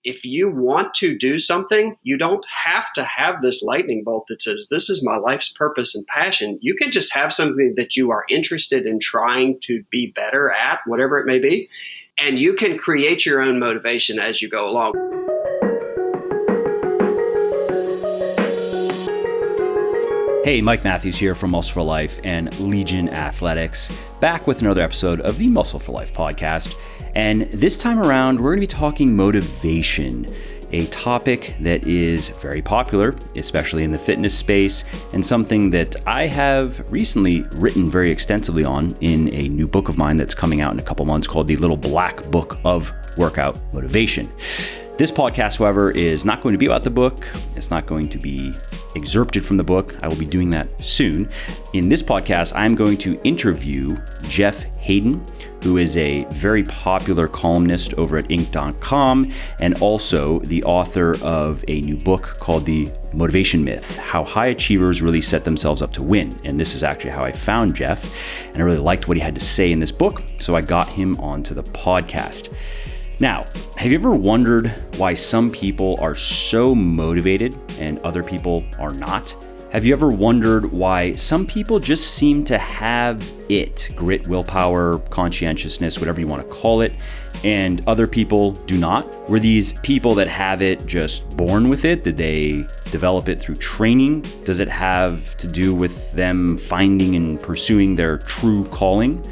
if you want to do something, you don't have to have this lightning bolt that says, this is my life's purpose and passion. You can just have something that you are interested in trying to be better at, whatever it may be. And you can create your own motivation as you go along. Hey, Mike Matthews here from Muscle for Life and Legion Athletics, back with another episode of the Muscle for Life podcast. And this time around, we're going to be talking motivation, a topic that is very popular, especially in the fitness space, and something that I have recently written very extensively on in a new book of mine that's coming out in a couple months called The Little Black Book of Workout Motivation. This podcast, however, is not going to be about the book. It's not going to be excerpted from the book. I will be doing that soon. In this podcast, I'm going to interview Jeff Haden, who is a very popular columnist over at Inc.com and also the author of a new book called The Motivation Myth, How High Achievers Really Set Themselves Up to Win. And this is actually how I found Jeff, and I really liked what he had to say in this book, so I got him onto the podcast. Now, have you ever wondered why some people are so motivated and other people are not? Have you ever wondered why some people just seem to have it, grit, willpower, conscientiousness, whatever you want to call it, and other people do not? Were these people that have it just born with it? Did they develop it through training? Does it have to do with them finding and pursuing their true calling?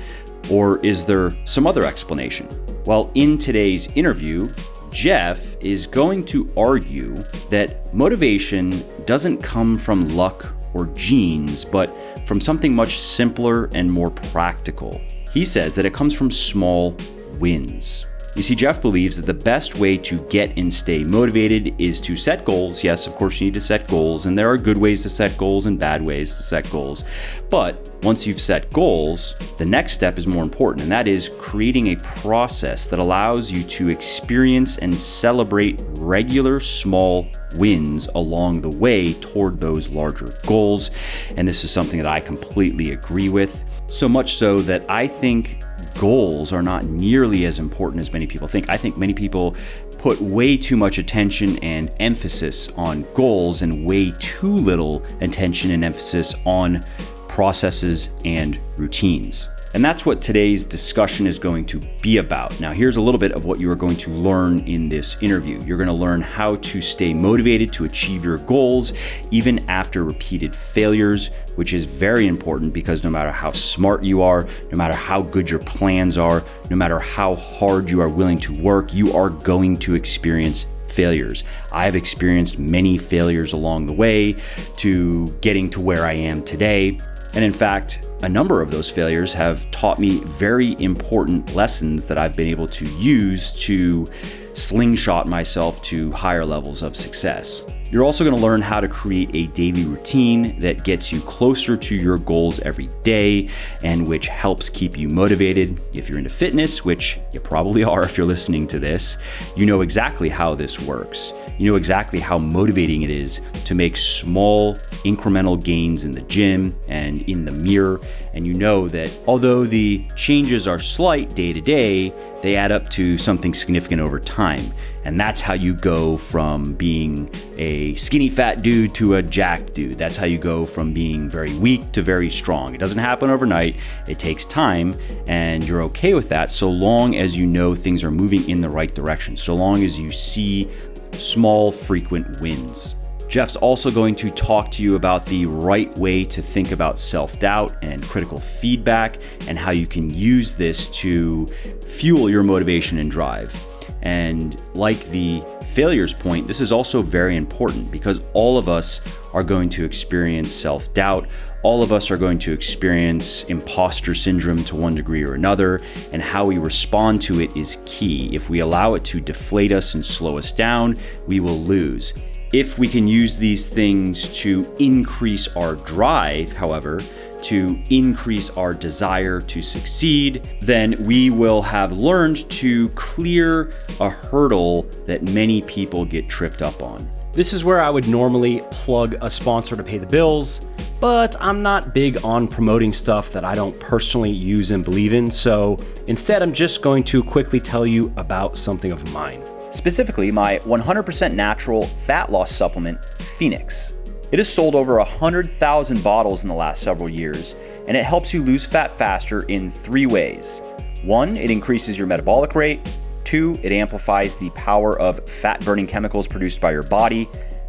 Or is there some other explanation? Well, in today's interview, Jeff is going to argue that motivation doesn't come from luck or genes, but from something much simpler and more practical. He says that it comes from small wins. You see, Jeff believes that the best way to get and stay motivated is to set goals. Yes, of course, you need to set goals, and there are good ways to set goals and bad ways to set goals. But once you've set goals, the next step is more important, and that is creating a process that allows you to experience and celebrate regular small wins along the way toward those larger goals. And this is something that I completely agree with, so much so that I think goals are not nearly as important as many people think. I think many people put way too much attention and emphasis on goals and way too little attention and emphasis on processes and routines. And that's what today's discussion is going to be about. Now, here's a little bit of what you are going to learn in this interview. You're going to learn how to stay motivated to achieve your goals, even after repeated failures, which is very important because no matter how smart you are, no matter how good your plans are, no matter how hard you are willing to work, you are going to experience failures. I've experienced many failures along the way to getting to where I am today. And in fact, a number of those failures have taught me very important lessons that I've been able to use to slingshot myself to higher levels of success. You're also going to learn how to create a daily routine that gets you closer to your goals every day and which helps keep you motivated. If you're into fitness, which you probably are if you're listening to this, you know exactly how this works. You know exactly how motivating it is to make small incremental gains in the gym and in the mirror. And you know that although the changes are slight day to day, they add up to something significant over time. And that's how you go from being a skinny fat dude to a jacked dude. That's how you go from being very weak to very strong. It doesn't happen overnight. It takes time, and you're okay with that so long as you know things are moving in the right direction, so long as you see small, frequent wins. Jeff's also going to talk to you about the right way to think about self-doubt and critical feedback and how you can use this to fuel your motivation and drive. And like the failures point, this is also very important because all of us are going to experience self-doubt. All of us are going to experience imposter syndrome to one degree or another, and how we respond to it is key. If we allow it to deflate us and slow us down, we will lose. If we can use these things to increase our drive, however, to increase our desire to succeed, then we will have learned to clear a hurdle that many people get tripped up on. This is where I would normally plug a sponsor to pay the bills, but I'm not big on promoting stuff that I don't personally use and believe in, so instead I'm just going to quickly tell you about something of mine. specifically my 100% natural fat loss supplement, Phoenix. It has sold over 100,000 bottles in the last several years, and it helps you lose fat faster in 3 ways. 1, it increases your metabolic rate. 2, it amplifies the power of fat-burning chemicals produced by your body.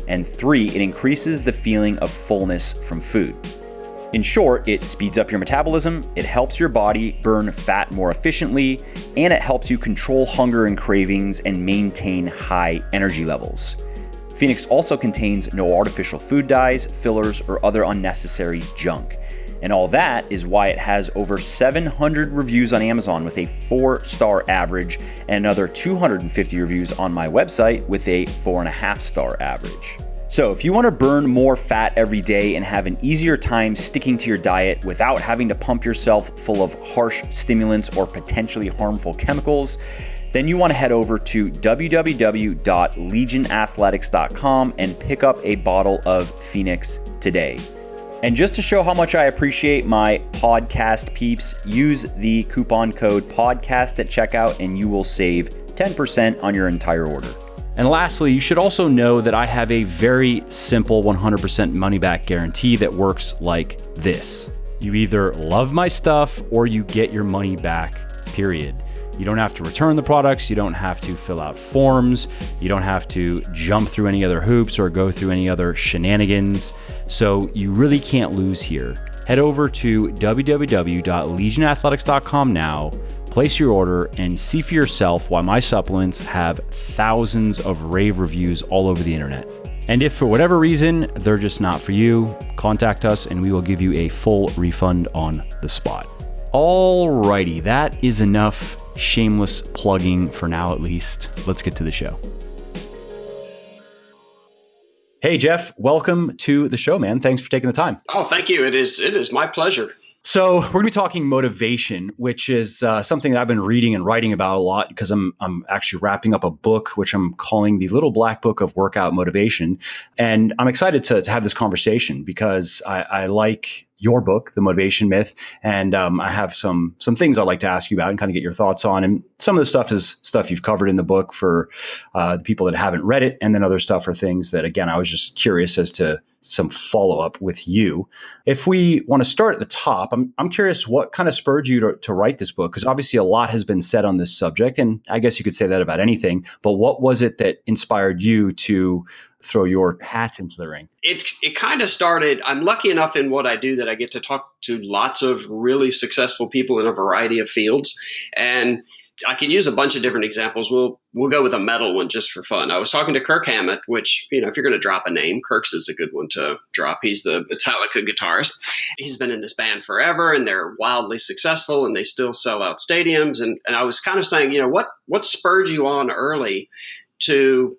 And 3, it increases the feeling of fullness from food. In short, it speeds up your metabolism, it helps your body burn fat more efficiently, and it helps you control hunger and cravings and maintain high energy levels. Phoenix also contains no artificial food dyes, fillers, or other unnecessary junk. And all that is why it has over 700 reviews on Amazon with a 4-star average and another 250 reviews on my website with a 4.5-star average. So if you want to burn more fat every day and have an easier time sticking to your diet without having to pump yourself full of harsh stimulants or potentially harmful chemicals, then you want to head over to www.legionathletics.com and pick up a bottle of Phoenix today. And just to show how much I appreciate my podcast peeps, use the coupon code podcast at checkout and you will save 10% on your entire order. And lastly, you should also know that I have a very simple 100% money back guarantee that works like this. You either love my stuff or you get your money back, period. You don't have to return the products. You don't have to fill out forms. You don't have to jump through any other hoops or go through any other shenanigans. So you really can't lose here. Head over to www.legionathletics.com now, place your order, and see for yourself why my supplements have thousands of rave reviews all over the internet. And if for whatever reason they're just not for you, contact us and we will give you a full refund on the spot. Alrighty, that is enough shameless plugging for now at least. Let's get to the show. Hey Jeff, welcome to the show, man. Thanks for taking the time. Oh, thank you. It is my pleasure. So we're going to be talking motivation, which is something that I've been reading and writing about a lot because I'm actually wrapping up a book, which I'm calling the Little Black Book of Workout Motivation. And I'm excited to have this conversation because I like your book, The Motivation Myth. And I have some things I'd like to ask you about and kind of get your thoughts on. And some of the stuff is stuff you've covered in the book for the people that haven't read it. And then other stuff are things that, again, I was just curious as to some follow-up with you. If we want to start at the top, I'm curious what kind of spurred you to write this book? Because obviously a lot has been said on this subject, and I guess you could say that about anything. But what was it that inspired you to throw your hat into the ring? It kind of started, I'm lucky enough in what I do that I get to talk to lots of really successful people in a variety of fields. And I can use a bunch of different examples. We'll go with a metal one just for fun. I was talking to Kirk Hammett, which, if you're going to drop a name, Kirk's is a good one to drop. He's the Metallica guitarist. He's been in this band forever, and they're wildly successful, and they still sell out stadiums. And I was kind of saying, what spurred you on early to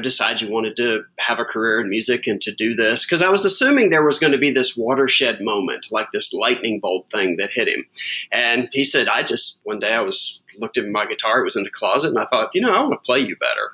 decide you wanted to have a career in music and to do this? Because I was assuming there was going to be this watershed moment, like this lightning bolt thing that hit him. And he said, one day I looked at my guitar, it was in the closet, and I thought, I want to play you better.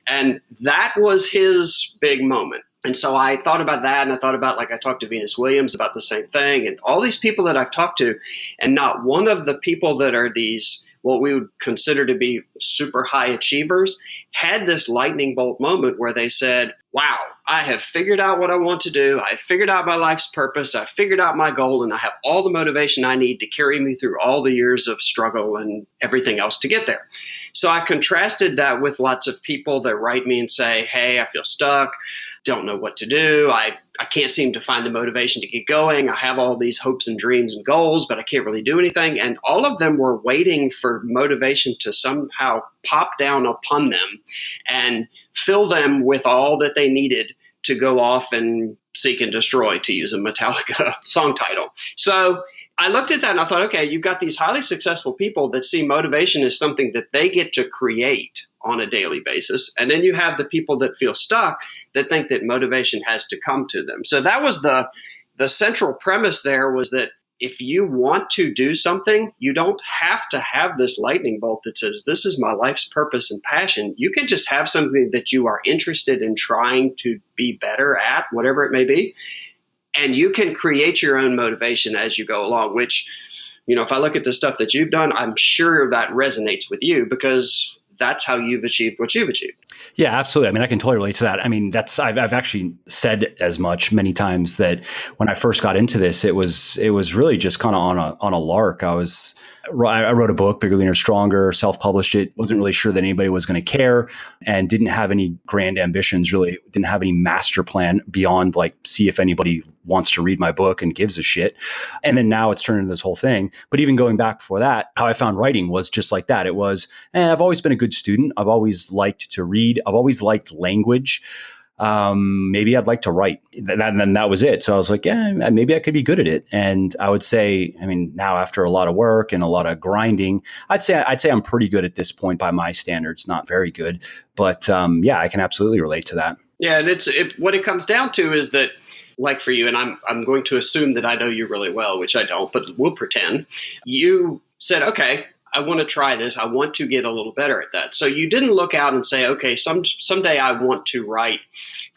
And that was his big moment. And so I thought about that, and I thought about, I talked to Venus Williams about the same thing, and all these people that I've talked to, and not one of the people that are these, what we would consider to be super high achievers, had this lightning bolt moment where they said, wow, I have figured out what I want to do. I figured out my life's purpose. I figured out my goal, and I have all the motivation I need to carry me through all the years of struggle and everything else to get there. So I contrasted that with lots of people that write me and say, hey, I feel stuck, don't know what to do. I can't seem to find the motivation to get going. I have all these hopes and dreams and goals, but I can't really do anything. And all of them were waiting for motivation to somehow pop down upon them and fill them with all that they needed to go off and seek and destroy, to use a Metallica song title. So I looked at that and I thought, okay, you've got these highly successful people that see motivation as something that they get to create on a daily basis. And then you have the people that feel stuck that think that motivation has to come to them. So that was the central premise there, was that if you want to do something, you don't have to have this lightning bolt that says, this is my life's purpose and passion. You can just have something that you are interested in trying to be better at, whatever it may be. And you can create your own motivation as you go along, which, if I look at the stuff that you've done, I'm sure that resonates with you, because that's how you've achieved what you've achieved. Yeah, absolutely. I mean, I can totally relate to that. I mean, I've actually said as much many times that when I first got into this, it was really just kind of on a lark. I wrote a book, Bigger, Leaner, Stronger, self-published it, wasn't really sure that anybody was going to care, and didn't have any grand ambitions, really didn't have any master plan beyond like, see if anybody wants to read my book and gives a shit. And then now it's turned into this whole thing. But even going back before that, how I found writing was just like that. It was, I've always been a good student. I've always liked to read. I've always liked language. Maybe I'd like to write. And that was it. So I was like, yeah, maybe I could be good at it. And I would say, I mean, now after a lot of work and a lot of grinding, I'd say I'm pretty good at this point by my standards, not very good. But yeah, I can absolutely relate to that. Yeah, and what it comes down to is that, like for you, and I'm going to assume that I know you really well, which I don't, but we'll pretend. You said, okay, I want to try this. I want to get a little better at that. So you didn't look out and say, okay, someday I want to write,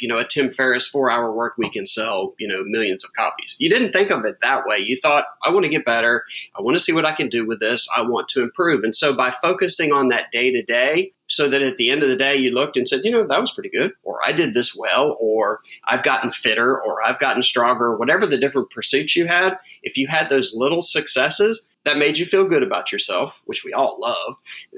a Tim Ferriss 4-hour work week and sell, millions of copies. You didn't think of it that way. You thought, I want to get better. I want to see what I can do with this. I want to improve. And so by focusing on that day to day, so that at the end of the day, you looked and said, that was pretty good, or I did this well, or I've gotten fitter, or I've gotten stronger, whatever the different pursuits you had. If you had those little successes that made you feel good about yourself, which we all love,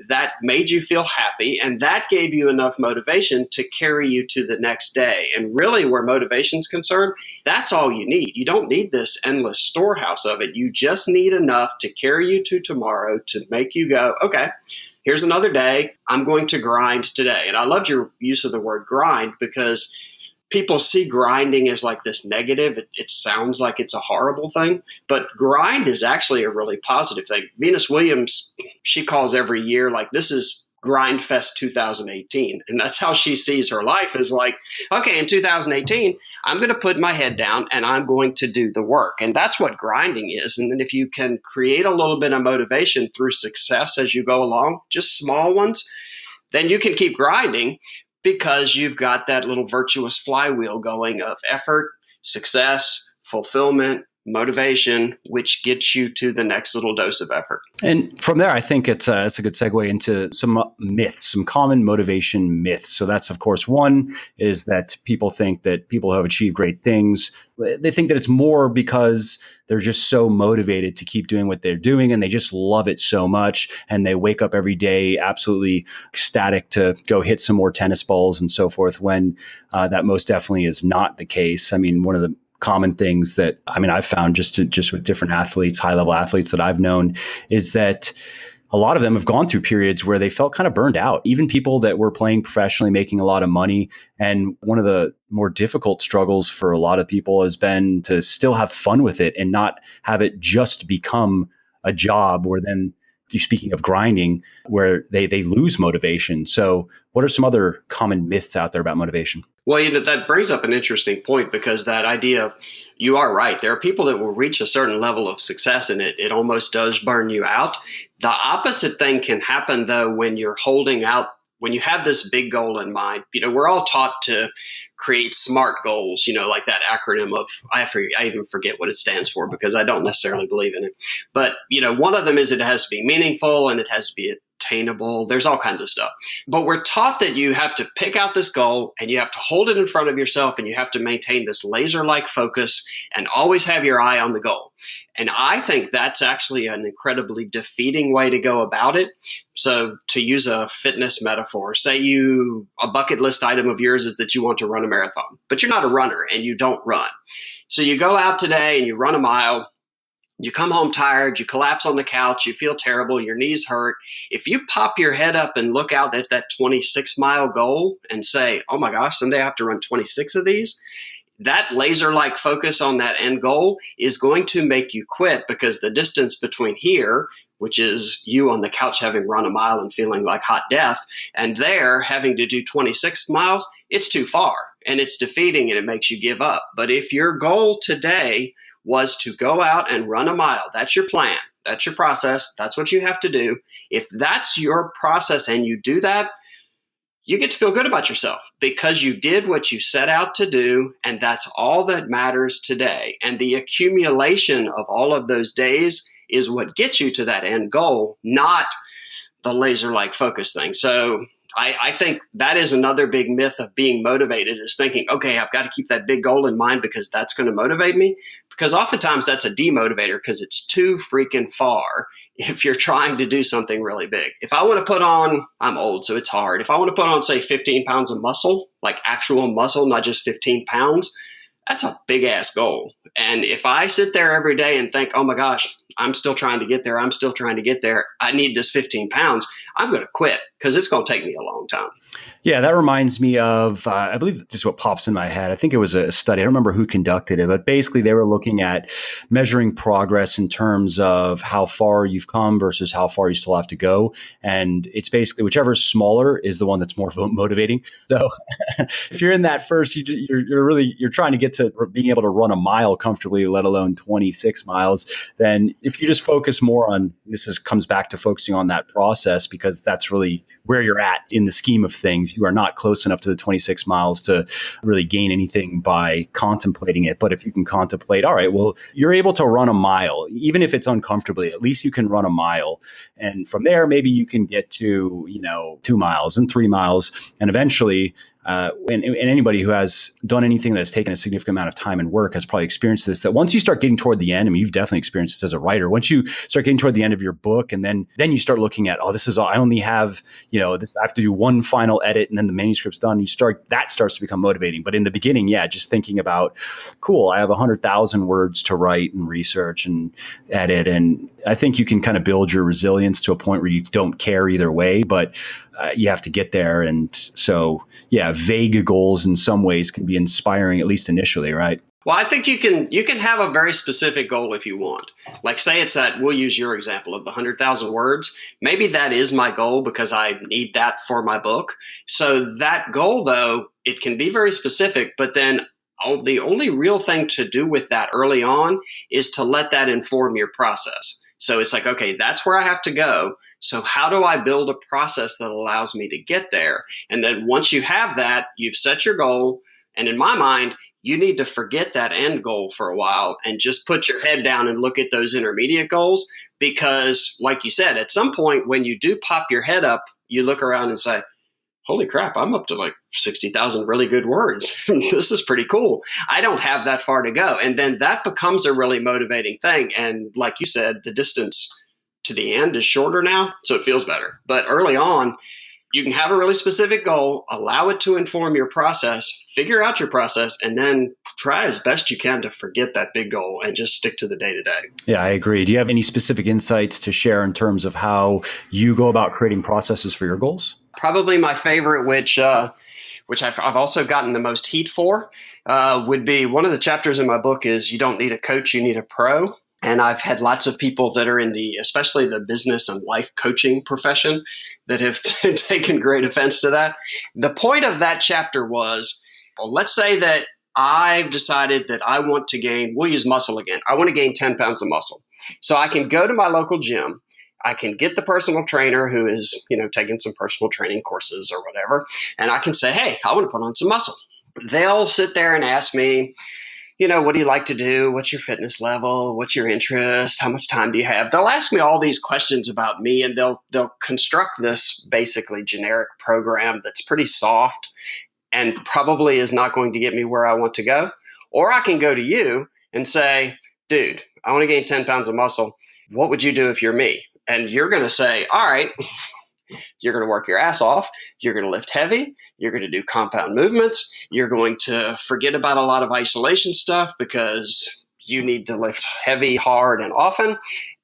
that made you feel happy, and that gave you enough motivation to carry you to the next day. And really, where motivation's concerned, that's all you need. You don't need this endless storehouse of it. You just need enough to carry you to tomorrow to make you go, okay, here's another day. I'm going to grind today. And I loved your use of the word grind, because people see grinding as like this negative. It sounds like it's a horrible thing, but grind is actually a really positive thing. Venus Williams, she calls every year like, this is Grind Fest 2018. And that's how she sees her life, is like, okay, in 2018, I'm going to put my head down and I'm going to do the work. And that's what grinding is. And then if you can create a little bit of motivation through success as you go along, just small ones, then you can keep grinding, because you've got that little virtuous flywheel going of effort, success, fulfillment, motivation, which gets you to the next little dose of effort. And from there, I think it's a good segue into some myths, some common motivation myths. So that's, of course, one is that people think that people who have achieved great things, they think that it's more because they're just so motivated to keep doing what they're doing, and they just love it so much, and they wake up every day absolutely ecstatic to go hit some more tennis balls and so forth, when that most definitely is not the case. I mean, one of the common things that I've found just with different athletes, high level athletes that I've known, is that a lot of them have gone through periods where they felt kind of burned out. Even people that were playing professionally, making a lot of money. And one of the more difficult struggles for a lot of people has been to still have fun with it and not have it just become a job, where then, speaking of grinding, where they lose motivation. So what are some other common myths out there about motivation? Well, that brings up an interesting point, because that idea, you are right. There are people that will reach a certain level of success and it almost does burn you out. The opposite thing can happen, though, when you're holding out, when you have this big goal in mind. We're all taught to create SMART goals, like that acronym of, I even forget what it stands for, because I don't necessarily believe in it. But, one of them is it has to be meaningful and it has to be attainable. There's all kinds of stuff. But we're taught that you have to pick out this goal and you have to hold it in front of yourself, and you have to maintain this laser-like focus and always have your eye on the goal. And I think that's actually an incredibly defeating way to go about it. So to use a fitness metaphor, say a bucket list item of yours is that you want to run a marathon, but you're not a runner and you don't run. So you go out today and you run a mile. You come home tired, you collapse on the couch, you feel terrible, your knees hurt. If you pop your head up and look out at that 26-mile goal and say, oh my gosh, someday I have to run 26 of these, that laser-like focus on that end goal is going to make you quit, because the distance between here, which is you on the couch having run a mile and feeling like hot death, and there having to do 26 miles, it's too far and it's defeating and it makes you give up. But if your goal today was to go out and run a mile, that's your plan, that's your process, that's what you have to do. If that's your process and you do that, you get to feel good about yourself, because you did what you set out to do, and that's all that matters today. And the accumulation of all of those days is what gets you to that end goal, not the laser-like focus thing. So I think that is another big myth of being motivated, is thinking, okay, I've got to keep that big goal in mind because that's going to motivate me. Because oftentimes that's a demotivator because it's too freaking far if you're trying to do something really big. If I want to put on, I'm old, so it's hard. If I want to put on, say, 15 pounds of muscle, like actual muscle, not just 15 pounds, that's a big ass goal. And if I sit there every day and think, oh my gosh, I'm still trying to get there, I need this 15 pounds, I'm going to quit because it's going to take me a long time. Yeah, that reminds me of, I believe just what pops in my head. I think it was a study. I don't remember who conducted it, but basically they were looking at measuring progress in terms of how far you've come versus how far you still have to go. And it's basically whichever is smaller is the one that's more motivating. So if you're in that first, you're trying to get to being able to run a mile comfortably, let alone 26 miles. Then if you just focus more on, comes back to focusing on that process, because that's really where you're at in the scheme of things. You are not close enough to the 26 miles to really gain anything by contemplating it. But if you can contemplate, all right, well, you're able to run a mile, even if it's uncomfortably, at least you can run a mile. And from there, maybe you can get to, 2 miles and 3 miles. And eventually, and anybody who has done anything that's taken a significant amount of time and work has probably experienced this, that once you start getting toward the end, I mean, you've definitely experienced this as a writer. Once you start getting toward the end of your book, and then you start looking at, this is all, I only have, this, I have to do one final edit and then the manuscript's done. That starts to become motivating. But in the beginning, just thinking about, cool, I have 100,000 words to write and research and edit. And I think you can kind of build your resilience to a point where you don't care either way, but you have to get there. And so, vague goals in some ways can be inspiring, at least initially, right? Well, I think you can have a very specific goal if you want. Like, say it's that, we'll use your example of the 100,000 words. Maybe that is my goal because I need that for my book. So that goal, though, it can be very specific, but then the only real thing to do with that early on is to let that inform your process. So it's like, okay, that's where I have to go. So how do I build a process that allows me to get there? And then once you have that, you've set your goal. And in my mind, you need to forget that end goal for a while and just put your head down and look at those intermediate goals. Because like you said, at some point when you do pop your head up, you look around and say, holy crap, I'm up to like 60,000 really good words. This is pretty cool. I don't have that far to go. And then that becomes a really motivating thing. And like you said, the distance to the end is shorter now, so it feels better. But early on, you can have a really specific goal, allow it to inform your process, figure out your process, and then try as best you can to forget that big goal and just stick to the day-to-day. Yeah, I agree. Do you have any specific insights to share in terms of how you go about creating processes for your goals? Probably my favorite, which I've also gotten the most heat for, would be one of the chapters in my book is you don't need a coach, you need a pro. And I've had lots of people that are in especially the business and life coaching profession that have taken great offense to that. The point of that chapter was, well, let's say that I've decided that I want to gain, we'll use muscle again. I want to gain 10 pounds of muscle. So I can go to my local gym. I can get the personal trainer who is, taking some personal training courses or whatever. And I can say, hey, I want to put on some muscle. They'll sit there and ask me, what do you like to do? What's your fitness level? What's your interest? How much time do you have? They'll ask me all these questions about me, and they'll construct this basically generic program that's pretty soft and probably is not going to get me where I want to go. Or I can go to you and say, dude, I want to gain 10 pounds of muscle. What would you do if you're me? And you're going to say, all right, you're going to work your ass off. You're going to lift heavy. You're going to do compound movements. You're going to forget about a lot of isolation stuff because you need to lift heavy, hard, and often.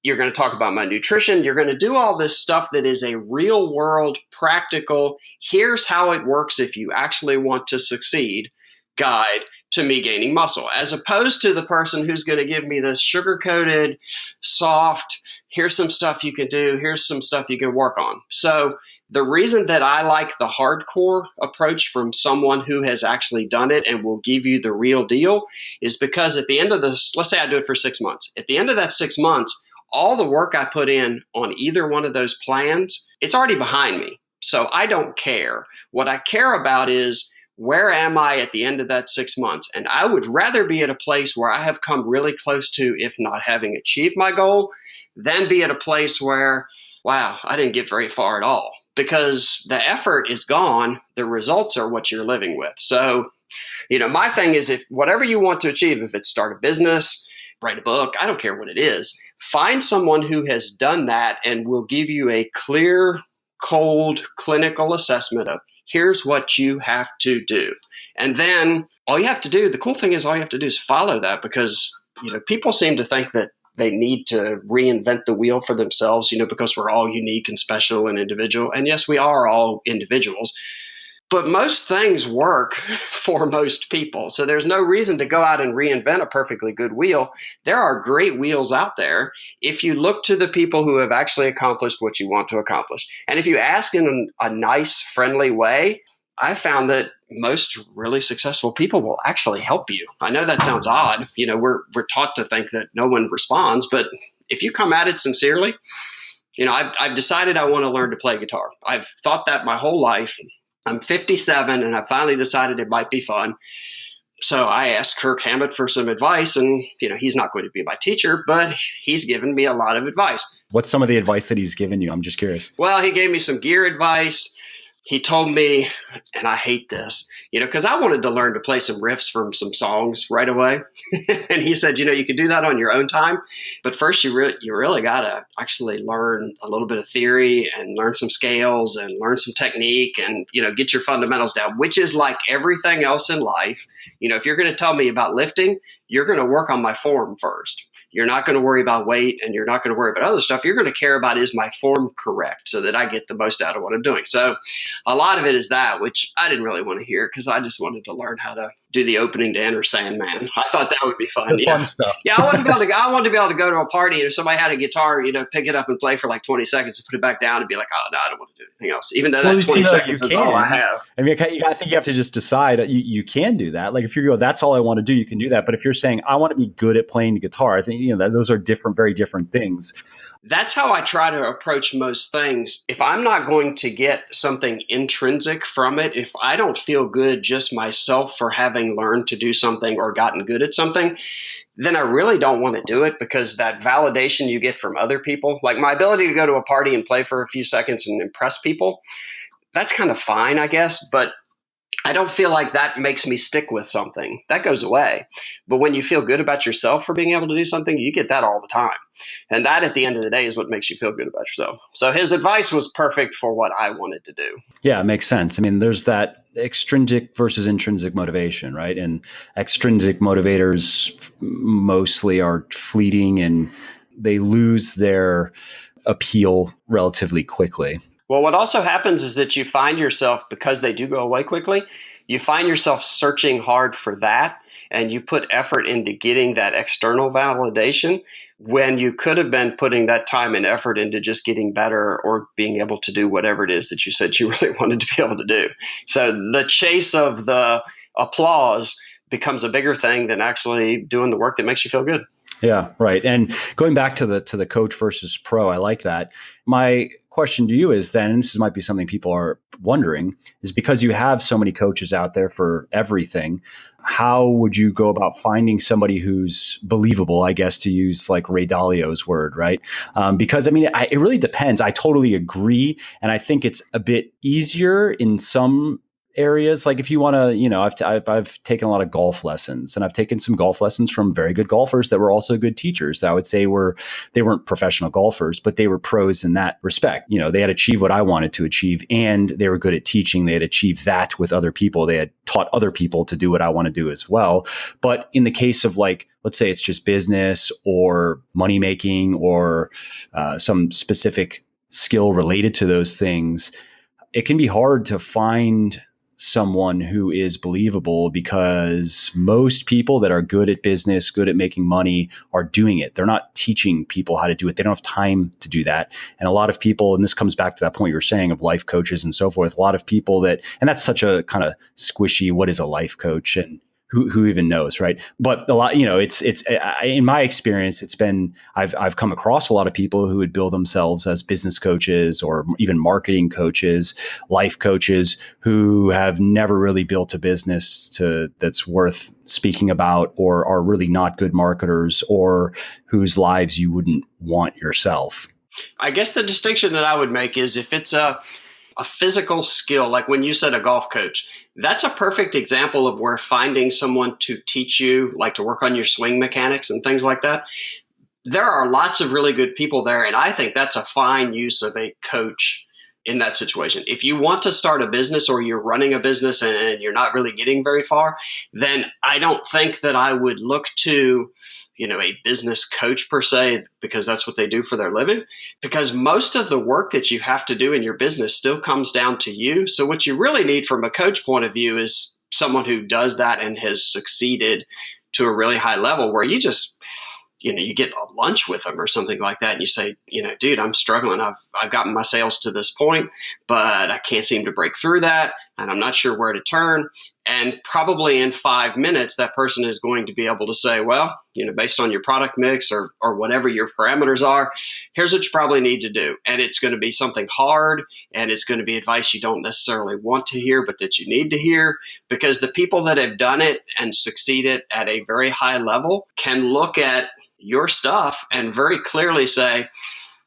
You're going to talk about my nutrition. You're going to do all this stuff that is a real world, practical, here's how it works if you actually want to succeed guide to me gaining muscle, as opposed to the person who's going to give me this sugar-coated, soft, here's some stuff you can do, here's some stuff you can work on. So the reason that I like the hardcore approach from someone who has actually done it and will give you the real deal is because at the end of this, let's say I do it for 6 months. At the end of that 6 months, all the work I put in on either one of those plans, it's already behind me. So I don't care. What I care about is, where am I at the end of that 6 months? And I would rather be at a place where I have come really close to, if not having achieved my goal, than be at a place where wow, I didn't get very far at all because the effort is gone. The results are what you're living with. So, my thing is if whatever you want to achieve, if it's start a business, write a book, I don't care what it is, find someone who has done that and will give you a clear, cold, clinical assessment of here's what you have to do. And then all you have to do, the cool thing is all you have to do is follow that because, people seem to think that they need to reinvent the wheel for themselves, because we're all unique and special and individual. And yes, we are all individuals. But most things work for most people. So there's no reason to go out and reinvent a perfectly good wheel. There are great wheels out there if you look to the people who have actually accomplished what you want to accomplish. And if you ask in a nice, friendly way, I found that most really successful people will actually help you. I know that sounds odd. We're taught to think that no one responds, but if you come at it sincerely, I've decided I want to learn to play guitar. I've thought that my whole life. I'm 57 and I finally decided it might be fun. So I asked Kirk Hammett for some advice and, he's not going to be my teacher, but he's given me a lot of advice. What's some of the advice that he's given you? I'm just curious. Well, he gave me some gear advice. He told me, and I hate this, because I wanted to learn to play some riffs from some songs right away. And he said, you could do that on your own time. But first, you really got to actually learn a little bit of theory and learn some scales and learn some technique and, get your fundamentals down, which is like everything else in life. If you're going to tell me about lifting, you're going to work on my form first. You're not going to worry about weight and you're not going to worry about other stuff. You're going to care about, is my form correct so that I get the most out of what I'm doing? So a lot of it is that, which I didn't really want to hear because I just wanted to learn how to do the opening to Enter Sandman. I thought that would be fun. Fun stuff. Yeah, I wanted to be able to go to a party and if somebody had a guitar, pick it up and play for like 20 seconds and put it back down and be like, oh, no, I don't want to do anything else. Even though that 20 seconds is all I have. I mean, I think you have to just decide you can do that. Like if you go, that's all I want to do, you can do that. But if you're saying, I want to be good at playing the guitar, I think, those are very different things. That's how I try to approach most things. If I'm not going to get something intrinsic from it, if I don't feel good just myself for having learned to do something or gotten good at something, then I really don't want to do it because that validation you get from other people, like my ability to go to a party and play for a few seconds and impress people, that's kind of fine, I guess. But I don't feel like that makes me stick with something. That goes away. But when you feel good about yourself for being able to do something, you get that all the time. And that at the end of the day is what makes you feel good about yourself. So his advice was perfect for what I wanted to do. Yeah, it makes sense. I mean, there's that extrinsic versus intrinsic motivation, right? And extrinsic motivators mostly are fleeting and they lose their appeal relatively quickly. Well, what also happens is that you find yourself, because they do go away quickly, you find yourself searching hard for that, and you put effort into getting that external validation when you could have been putting that time and effort into just getting better or being able to do whatever it is that you said you really wanted to be able to do. So the chase of the applause becomes a bigger thing than actually doing the work that makes you feel good. Yeah, right. And going back to the coach versus pro, I like that. My question to you is then, and this might be something people are wondering, is because you have so many coaches out there for everything, how would you go about finding somebody who's believable, I guess, to use like Ray Dalio's word, right? Because I mean, it really depends. I totally agree. And I think it's a bit easier in some areas. Like if you want to, I've taken a lot of golf lessons and I've taken some golf lessons from very good golfers that were also good teachers that I would say they weren't professional golfers, but they were pros in that respect. They had achieved what I wanted to achieve and they were good at teaching. They had achieved that with other people. They had taught other people to do what I want to do as well. But in the case of like, let's say it's just business or money making or some specific skill related to those things, it can be hard to find someone who is believable because most people that are good at business, good at making money are doing it. They're not teaching people how to do it. They don't have time to do that. And a lot of people, and this comes back to that point you were saying of life coaches and so forth, a lot of people and that's such a kind of squishy, what is a life coach? And who even knows, right? But a lot, it's in my experience, it's been, I've come across a lot of people who would bill themselves as business coaches or even marketing coaches, life coaches who have never really built a business that's worth speaking about or are really not good marketers or whose lives you wouldn't want yourself. I guess the distinction that I would make is if it's a physical skill, like when you said a golf coach, that's a perfect example of where finding someone to teach you, like to work on your swing mechanics and things like that. There are lots of really good people there, and I think that's a fine use of a coach in that situation. If you want to start a business or you're running a business and you're not really getting very far, then I don't think that I would look to, a business coach per se, because that's what they do for their living, because most of the work that you have to do in your business still comes down to you. So what you really need from a coach point of view is someone who does that and has succeeded to a really high level where you just, you get a lunch with them or something like that. And you say, dude, I'm struggling. I've gotten my sales to this point, but I can't seem to break through that. And I'm not sure where to turn. And probably in 5 minutes, that person is going to be able to say, well, based on your product mix or whatever your parameters are, here's what you probably need to do. And it's going to be something hard, and it's going to be advice you don't necessarily want to hear, but that you need to hear, because the people that have done it and succeeded at a very high level can look at your stuff and very clearly say,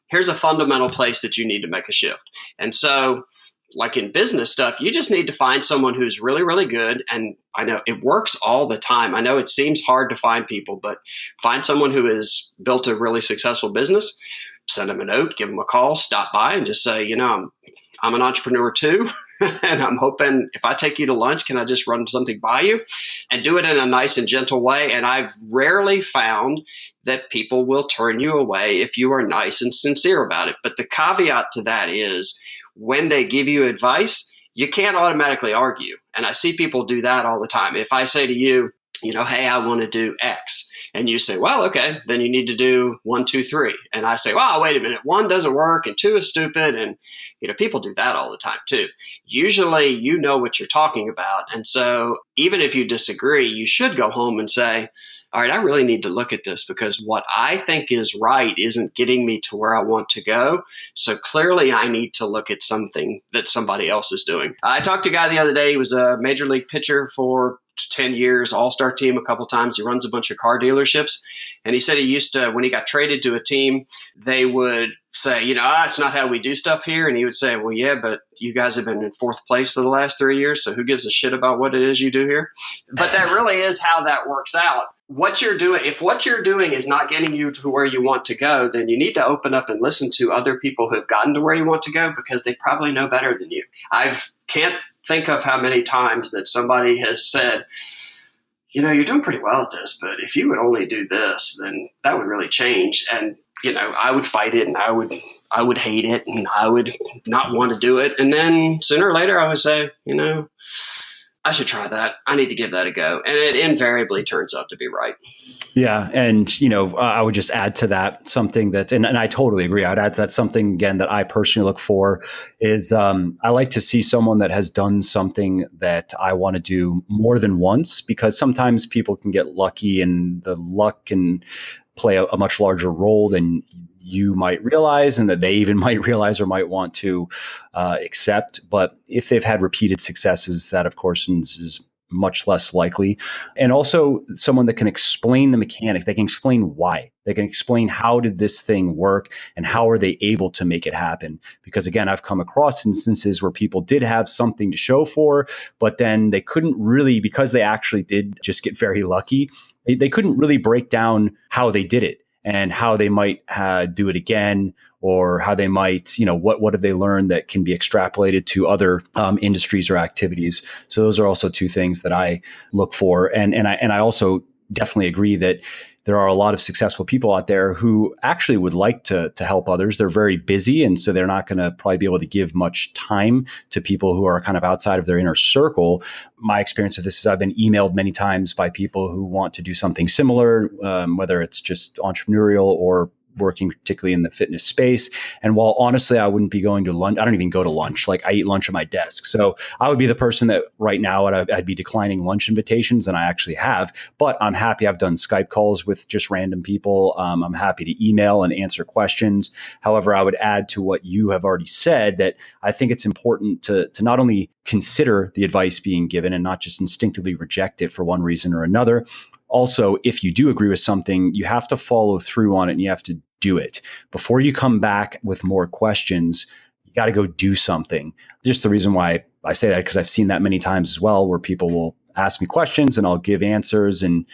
here's a fundamental place that you need to make a shift. And so, like in business stuff, you just need to find someone who's really, really good. And I know it works all the time. I know it seems hard to find people, but find someone who has built a really successful business, send them a note, give them a call, stop by and just say, I'm an entrepreneur too. And I'm hoping if I take you to lunch, can I just run something by you and do it in a nice and gentle way? And I've rarely found that people will turn you away if you are nice and sincere about it. But the caveat to that is when they give you advice, you can't automatically argue. And I see people do that all the time. If I say to you, hey, I want to do X. And you say, well, okay, then you need to do 1, 2, 3. And I say, well, wait a minute, 1 doesn't work and 2 is stupid. And, people do that all the time too. Usually you know what you're talking about. And so even if you disagree, you should go home and say, all right, I really need to look at this because what I think is right isn't getting me to where I want to go. So clearly I need to look at something that somebody else is doing. I talked to a guy the other day. He was a major league pitcher for 10 years, all-star team a couple times. He runs a bunch of car dealerships. And he said he used to, when he got traded to a team, they would say, it's not how we do stuff here. And he would say, well, yeah, but you guys have been in 4th place for the last 3 years. So who gives a shit about what it is you do here? But that really is how that works out. What you're doing, if what you're doing is not getting you to where you want to go, then you need to open up and listen to other people who've gotten to where you want to go because they probably know better than you. Can't think of how many times that somebody has said, you're doing pretty well at this, but if you would only do this, then that would really change. And, I would fight it and I would hate it and I would not want to do it. And then sooner or later I would say, I should try that. I need to give that a go. And it invariably turns out to be right. Yeah. And, I would just add to that something that, and I totally agree. I'd add to that something again that I personally look for is I like to see someone that has done something that I want to do more than once, because sometimes people can get lucky and the luck can play a much larger role than you might realize and that they even might realize or might want to accept. But if they've had repeated successes, that of course is much less likely. And also someone that can explain the mechanic. They can explain why. They can explain how did this thing work and how are they able to make it happen? Because again, I've come across instances where people did have something to show for, but then they couldn't really, because they actually did just get very lucky, they couldn't really break down how they did it and how they might do it again, or how they might, what have they learned that can be extrapolated to other industries or activities. So those are also 2 things that I look for. And I also definitely agree that there are a lot of successful people out there who actually would like to help others. They're very busy, and so they're not going to probably be able to give much time to people who are kind of outside of their inner circle. My experience with this is I've been emailed many times by people who want to do something similar, whether it's just entrepreneurial or working particularly in the fitness space. And while honestly, I wouldn't be going to lunch, I don't even go to lunch. Like I eat lunch at my desk. So I would be the person that right now I'd be declining lunch invitations, and I actually have, but I'm happy. I've done Skype calls with just random people. I'm happy to email and answer questions. However, I would add to what you have already said that I think it's important to not only consider the advice being given and not just instinctively reject it for one reason or another. Also, if you do agree with something, you have to follow through on it and you have to do it. Before you come back with more questions, you got to go do something. Just the reason why I say that, because I've seen that many times as well, where people will ask me questions and I'll give answers. And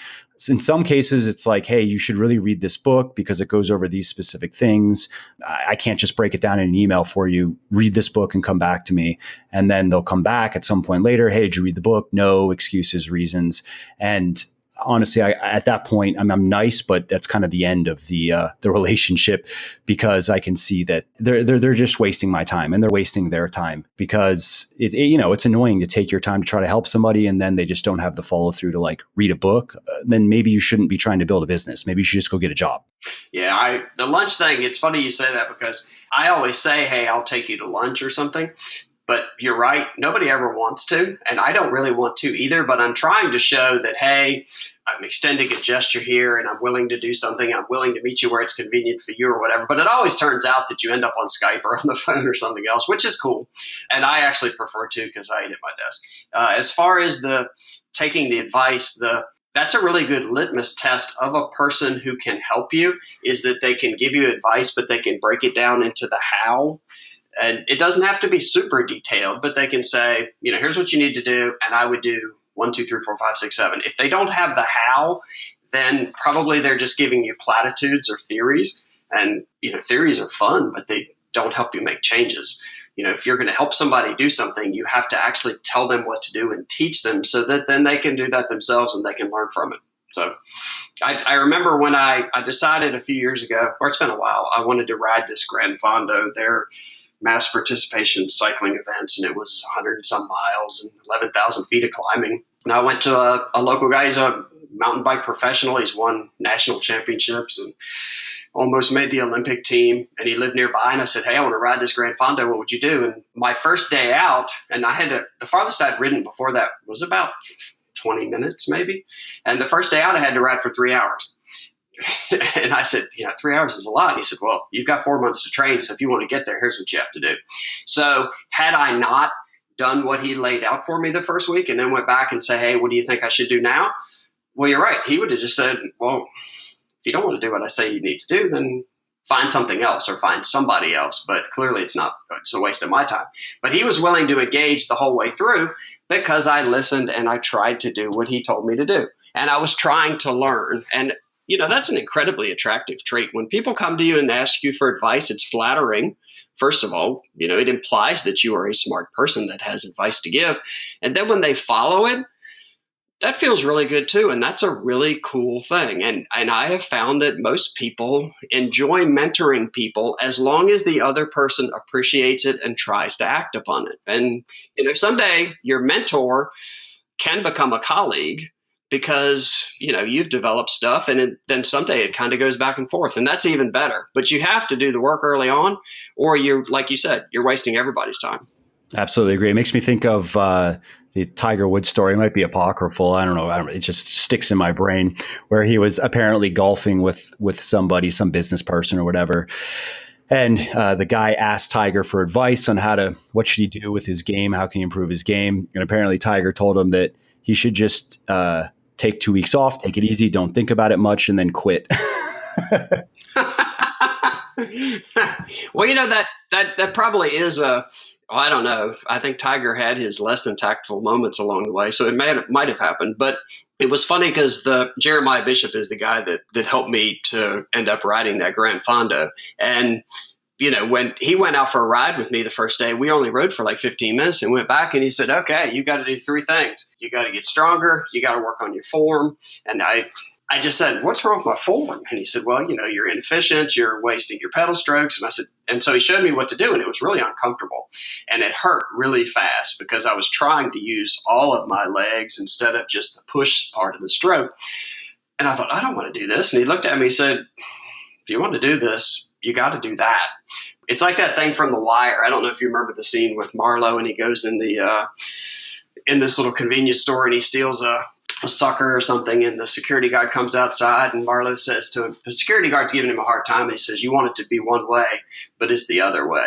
in some cases, it's like, hey, you should really read this book because it goes over these specific things. I can't just break it down in an email for you. Read this book and come back to me. And then they'll come back at some point later. Hey, did you read the book? No, excuses, reasons. And honestly, at that point, I'm nice, but that's kind of the end of the relationship, because I can see that they're just wasting my time and they're wasting their time, because it's annoying to take your time to try to help somebody and then they just don't have the follow through to like read a book. Then maybe you shouldn't be trying to build a business. Maybe you should just go get a job. Yeah, the lunch thing. It's funny you say that, because I always say, hey, I'll take you to lunch or something. But you're right. Nobody ever wants to. And I don't really want to either. But I'm trying to show that, hey, I'm extending a gesture here and I'm willing to do something. I'm willing to meet you where it's convenient for you or whatever. But it always turns out that you end up on Skype or on the phone or something else, which is cool. And I actually prefer to, because I eat at my desk. As far as the taking the advice, that's a really good litmus test of a person who can help you, is that they can give you advice, but they can break it down into the how. And it doesn't have to be super detailed, but they can say, here's what you need to do. And I would do 1, 2, 3, 4, 5, 6, 7. If they don't have the how, then probably they're just giving you platitudes or theories. And, theories are fun, but they don't help you make changes. If you're going to help somebody do something, you have to actually tell them what to do and teach them, so that then they can do that themselves and they can learn from it. So I remember when I decided a few years ago, or it's been a while, I wanted to ride this Gran Fondo. They're mass participation cycling events, and it was 100 and some miles and 11,000 feet of climbing. And I went to a local guy. He's a mountain bike professional. He's won national championships and almost made the Olympic team. And he lived nearby. And I said, hey, I want to ride this Gran Fondo. What would you do? And my first day out, and the farthest I'd ridden before that was about 20 minutes maybe. And the first day out, I had to ride for 3 hours. And I said, 3 hours is a lot. And he said, well, you've got 4 months to train. So if you want to get there, here's what you have to do. So had I not done what he laid out for me the first week and then went back and say, hey, what do you think I should do now? Well, you're right. He would have just said, well, if you don't want to do what I say you need to do, then find something else or find somebody else. But clearly it's a waste of my time. But he was willing to engage the whole way through, because I listened and I tried to do what he told me to do. And I was trying to learn. And that's an incredibly attractive trait. When people come to you and ask you for advice, it's flattering. First of all, it implies that you are a smart person that has advice to give. And then when they follow it, that feels really good too. And that's a really cool thing. And I have found that most people enjoy mentoring people as long as the other person appreciates it and tries to act upon it. And, someday your mentor can become a colleague, because, you've developed stuff, and then someday it kind of goes back and forth, and that's even better. But you have to do the work early on, or you're, like you said, you're wasting everybody's time. Absolutely agree. It makes me think of the Tiger Woods story. It might be apocryphal. I don't know. It just sticks in my brain, where he was apparently golfing with somebody, some business person or whatever. And the guy asked Tiger for advice on what should he do with his game? How can he improve his game? And apparently Tiger told him that he should just take 2 weeks off, take it easy, don't think about it much, and then quit. Well, that probably is I don't know. I think Tiger had his less than tactful moments along the way, so it might have happened. But it was funny, because the Jeremiah Bishop is the guy that helped me to end up riding that Gran Fondo. And when he went out for a ride with me the first day, we only rode for like 15 minutes and went back, and he said, okay, you got to do 3 things. You got to get stronger. You got to work on your form. And I just said, what's wrong with my form? And he said, well, you're inefficient. You're wasting your pedal strokes. And I said, and so he showed me what to do, and it was really uncomfortable. And it hurt really fast, because I was trying to use all of my legs instead of just the push part of the stroke. And I thought, I don't want to do this. And he looked at me and said, if you want to do this, you got to do that. It's like that thing from The Wire. I don't know if you remember the scene with Marlowe, and he goes in this little convenience store and he steals a sucker or something, and the security guard comes outside, and Marlowe says to him, the security guard's giving him a hard time, and he says, you want it to be one way, but it's the other way.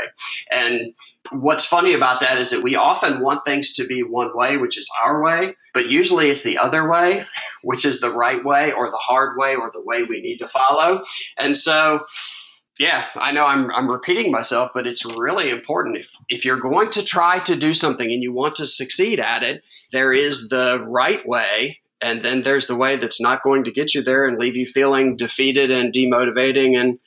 And what's funny about that is that we often want things to be one way, which is our way, but usually it's the other way, which is the right way or the hard way or the way we need to follow. And so Yeah, I know I'm repeating myself, but it's really important. If you're going to try to do something and you want to succeed at it, there is the right way. And then there's the way that's not going to get you there and leave you feeling defeated and demotivating. And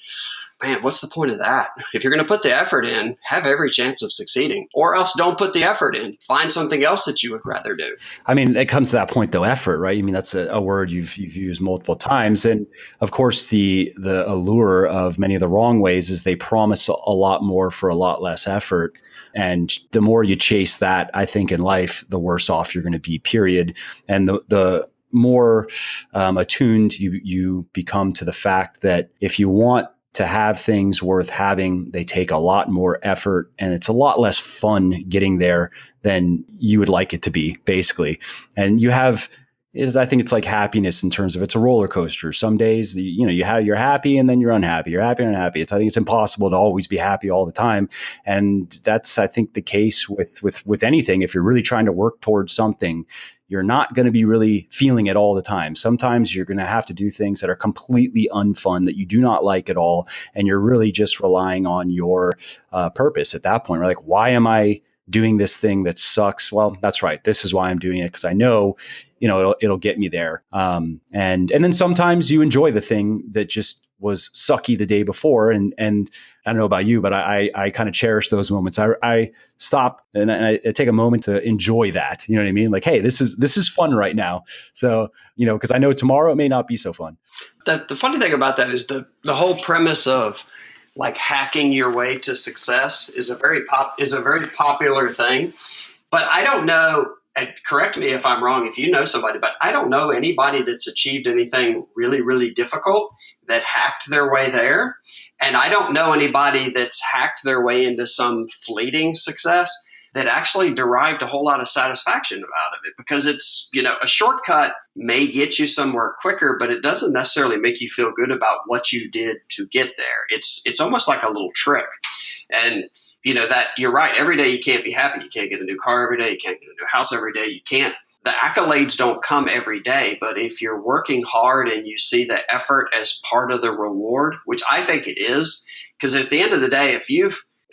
man, what's the point of that? If you're going to put the effort in, have every chance of succeeding, or else don't put the effort in. Find something else that you would rather do. I mean, it comes to that point though, effort, right? I mean, that's a word you've used multiple times. And of course, the allure of many of the wrong ways is they promise a lot more for a lot less effort. And the more you chase that, I think in life, the worse off you're going to be, period. And the more attuned you become to the fact that if you want to have things worth having, they take a lot more effort and it's a lot less fun getting there than you would like it to be, basically. And you have, I think it's like happiness in terms of it's a roller coaster. Some days, you're happy and then you're unhappy. You're happy and unhappy. I think it's impossible to always be happy all the time. And that's, I think, the case with anything. If you're really trying to work towards something, you're not going to be really feeling it all the time. Sometimes you're going to have to do things that are completely unfun, that you do not like at all. And you're really just relying on your purpose at that point. We're like, why am I doing this thing that sucks? Well, that's right. This is why I'm doing it, because I know, it'll get me there. And then sometimes you enjoy the thing that just was sucky the day before. And I don't know about you, but I kind of cherish those moments. I stop and I take a moment to enjoy that. You know what I mean? Like, hey, this is fun right now. So, because I know tomorrow it may not be so fun. The funny thing about that is the whole premise of like hacking your way to success is a very popular thing. But I don't know, and correct me if I'm wrong if you know somebody, but I don't know anybody that's achieved anything really, really difficult that hacked their way there. And I don't know anybody that's hacked their way into some fleeting success that actually derived a whole lot of satisfaction out of it, because it's, a shortcut may get you somewhere quicker, but it doesn't necessarily make you feel good about what you did to get there. It's almost like a little trick. And that you're right. Every day you can't be happy. You can't get a new car every day. You can't get a new house every day. You can't. The accolades don't come every day, but if you're working hard and you see the effort as part of the reward, which I think it is, because at the end of the day,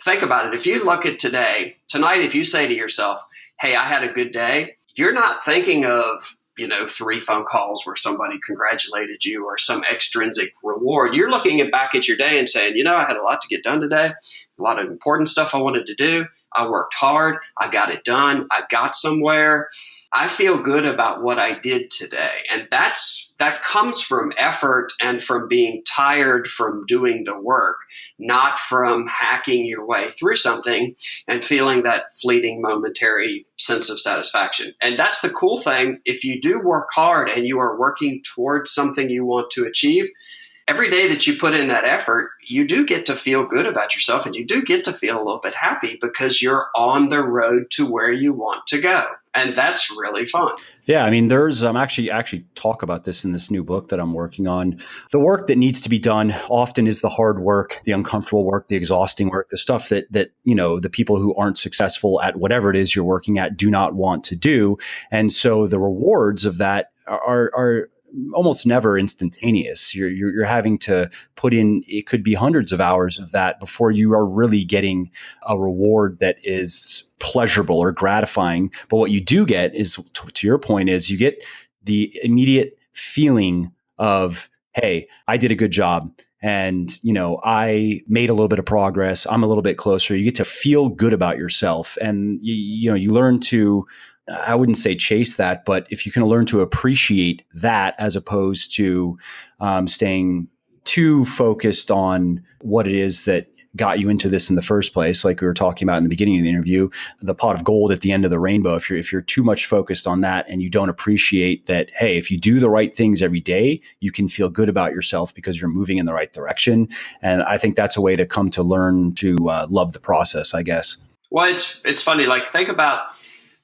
think about it, if you look at tonight, if you say to yourself, hey, I had a good day, you're not thinking of, 3 phone calls where somebody congratulated you or some extrinsic reward. You're looking back at your day and saying, I had a lot to get done today, a lot of important stuff I wanted to do. I worked hard. I got it done. I got somewhere. I feel good about what I did today. And that comes from effort and from being tired from doing the work, not from hacking your way through something and feeling that fleeting momentary sense of satisfaction. And that's the cool thing. If you do work hard and you are working towards something you want to achieve, every day that you put in that effort, you do get to feel good about yourself and you do get to feel a little bit happy because you're on the road to where you want to go. And that's really fun. Yeah, I mean, there's actually talk about this in this new book that I'm working on. The work that needs to be done often is the hard work, the uncomfortable work, the exhausting work, the stuff that the people who aren't successful at whatever it is you're working at do not want to do. And so the rewards of that are almost never instantaneous. You're having to put in, it could be hundreds of hours of that before you are really getting a reward that is pleasurable or gratifying. But what you do get is, to your point, is you get the immediate feeling of, hey, I did a good job. And, I made a little bit of progress. I'm a little bit closer. You get to feel good about yourself. And, you learn to, I wouldn't say chase that, but if you can learn to appreciate that as opposed to staying too focused on what it is that got you into this in the first place, like we were talking about in the beginning of the interview, the pot of gold at the end of the rainbow. If you're too much focused on that and you don't appreciate that, hey, if you do the right things every day, you can feel good about yourself because you're moving in the right direction. And I think that's a way to come to learn to love the process, I guess. Well, it's funny. Like, think about,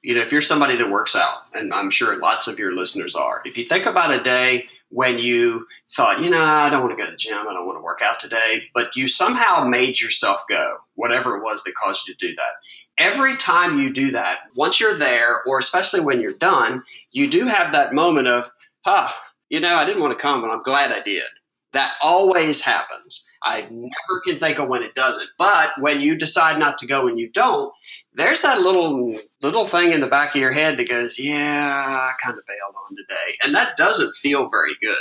if you're somebody that works out, and I'm sure lots of your listeners are, if you think about a day when you thought, I don't want to go to the gym, I don't want to work out today, but you somehow made yourself go, whatever it was that caused you to do that. Every time you do that, once you're there, or especially when you're done, you do have that moment of, I didn't want to come, but I'm glad I did. That always happens. I never can think of when it doesn't. But when you decide not to go and you don't, there's that little thing in the back of your head that goes, yeah, I kind of bailed on today. And that doesn't feel very good.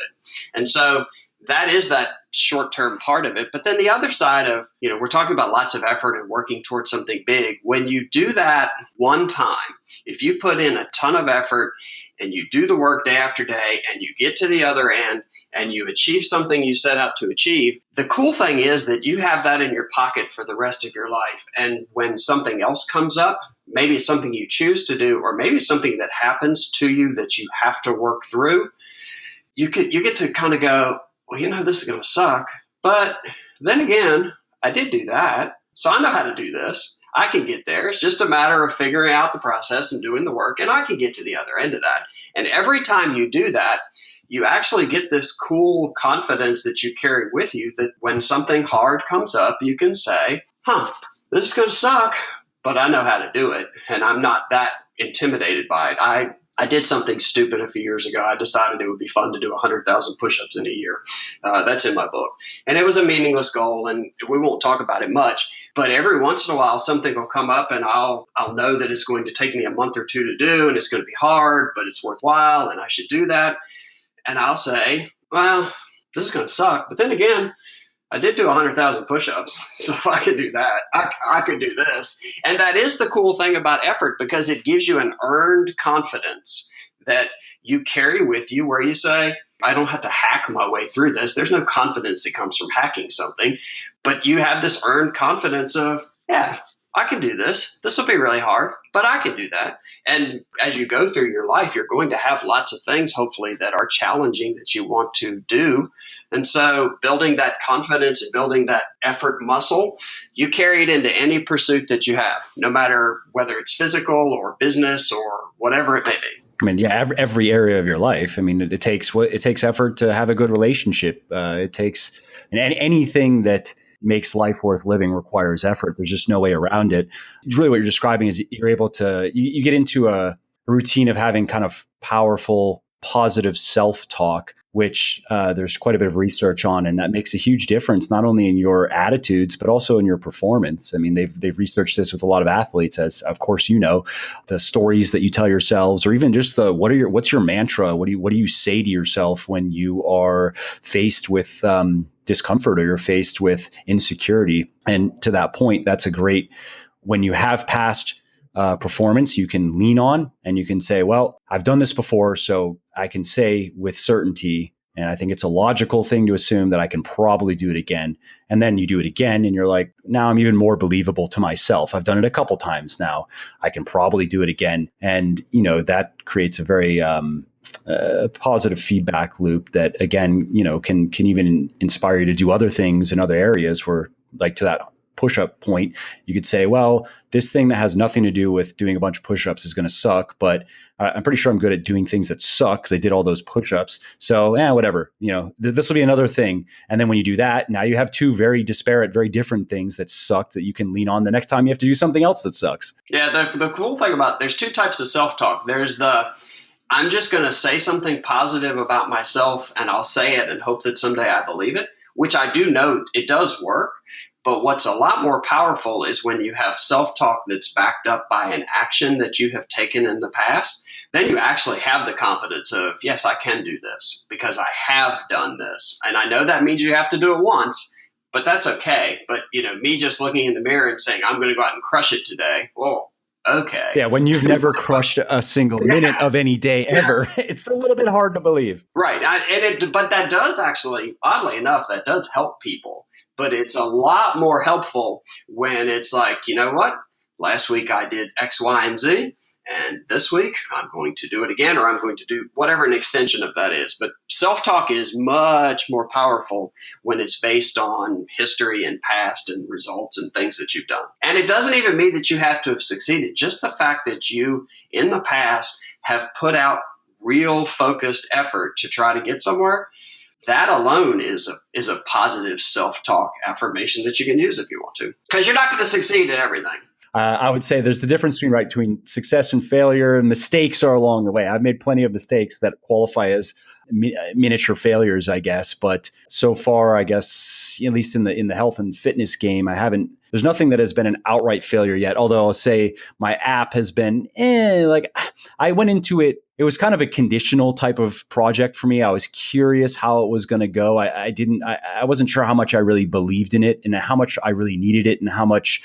And so that is that short-term part of it. But then the other side of, we're talking about lots of effort and working towards something big. When you do that one time, if you put in a ton of effort and you do the work day after day and you get to the other end, and you achieve something you set out to achieve, the cool thing is that you have that in your pocket for the rest of your life. And when something else comes up, maybe it's something you choose to do, or maybe it's something that happens to you that you have to work through, you get to kind of go, well, this is going to suck. But then again, I did do that. So I know how to do this. I can get there. It's just a matter of figuring out the process and doing the work, and I can get to the other end of that. And every time you do that, you actually get this cool confidence that you carry with you that when something hard comes up, you can say, this is going to suck, but I know how to do it. And I'm not that intimidated by it. I did something stupid a few years ago. I decided it would be fun to do 100,000 push-ups in a year. That's in my book. And it was a meaningless goal, and we won't talk about it much. But every once in a while, something will come up, and I'll know that it's going to take me a month or two to do, and it's going to be hard, but it's worthwhile, and I should do that. And I'll say, well, this is going to suck. But then again, I did do 100,000 push-ups. So if I could do that, I could do this. And that is the cool thing about effort, because it gives you an earned confidence that you carry with you where you say, I don't have to hack my way through this. There's no confidence that comes from hacking something. But you have this earned confidence of, yeah, I can do this. This will be really hard, but I can do that. And as you go through your life, you're going to have lots of things, hopefully, that are challenging that you want to do. And so building that confidence and building that effort muscle, you carry it into any pursuit that you have, no matter whether it's physical or business or whatever it may be. I mean, yeah, every area of your life. I mean, it takes effort to have a good relationship. It takes anything that makes life worth living requires effort. There's just no way around it. Really what you're describing is you're able to, you get into a routine of having kind of powerful, positive self-talk, which there's quite a bit of research on, and that makes a huge difference, not only in your attitudes, but also in your performance. I mean, they've researched this with a lot of athletes, as of course, the stories that you tell yourselves, or even just what's your mantra? What do you say to yourself when you are faced with discomfort or you're faced with insecurity? And to that point, that's a great, when you have past performance, you can lean on and you can say, well, I've done this before, so I can say with certainty, and I think it's a logical thing to assume that I can probably do it again. And then you do it again and you're like, now I'm even more believable to myself. I've done it a couple times now. I can probably do it again. And, that creates a very positive feedback loop that, again, can even inspire you to do other things in other areas where, like to that push-up point, you could say, well, this thing that has nothing to do with doing a bunch of push-ups is going to suck, but I'm pretty sure I'm good at doing things that suck because I did all those push-ups. So, whatever, this will be another thing. And then when you do that, now you have two very disparate, very different things that suck that you can lean on the next time you have to do something else that sucks. Yeah, the cool thing about, there's two types of self-talk. There's I'm just going to say something positive about myself and I'll say it and hope that someday I believe it, which I do know it does work. But what's a lot more powerful is when you have self-talk that's backed up by an action that you have taken in the past. Then you actually have the confidence of, yes, I can do this because I have done this. And I know that means you have to do it once, but that's okay. But, me just looking in the mirror and saying, I'm going to go out and crush it today. Well, okay. Yeah, when you've never crushed a single minute of any day ever, it's a little bit hard to believe. Right. But that does actually, oddly enough, that does help people. But it's a lot more helpful when it's like, you know what? Last week I did X, Y, and Z. And this week I'm going to do it again, or I'm going to do whatever an extension of that is. But self-talk is much more powerful when it's based on history and past and results and things that you've done. And it doesn't even mean that you have to have succeeded. Just the fact that you, in the past, have put out real focused effort to try to get somewhere, that alone is a positive self-talk affirmation that you can use if you want to, because you're not going to succeed at everything. I would say there's the difference between success and failure, and mistakes are along the way. I've made plenty of mistakes that qualify as miniature failures, I guess. But so far, I guess, at least in the health and fitness game, there's nothing that has been an outright failure yet. Although I'll say my app has been, like I went into it. It was kind of a conditional type of project for me. I was curious how it was going to go. I wasn't sure how much I really believed in it and how much I really needed it and how much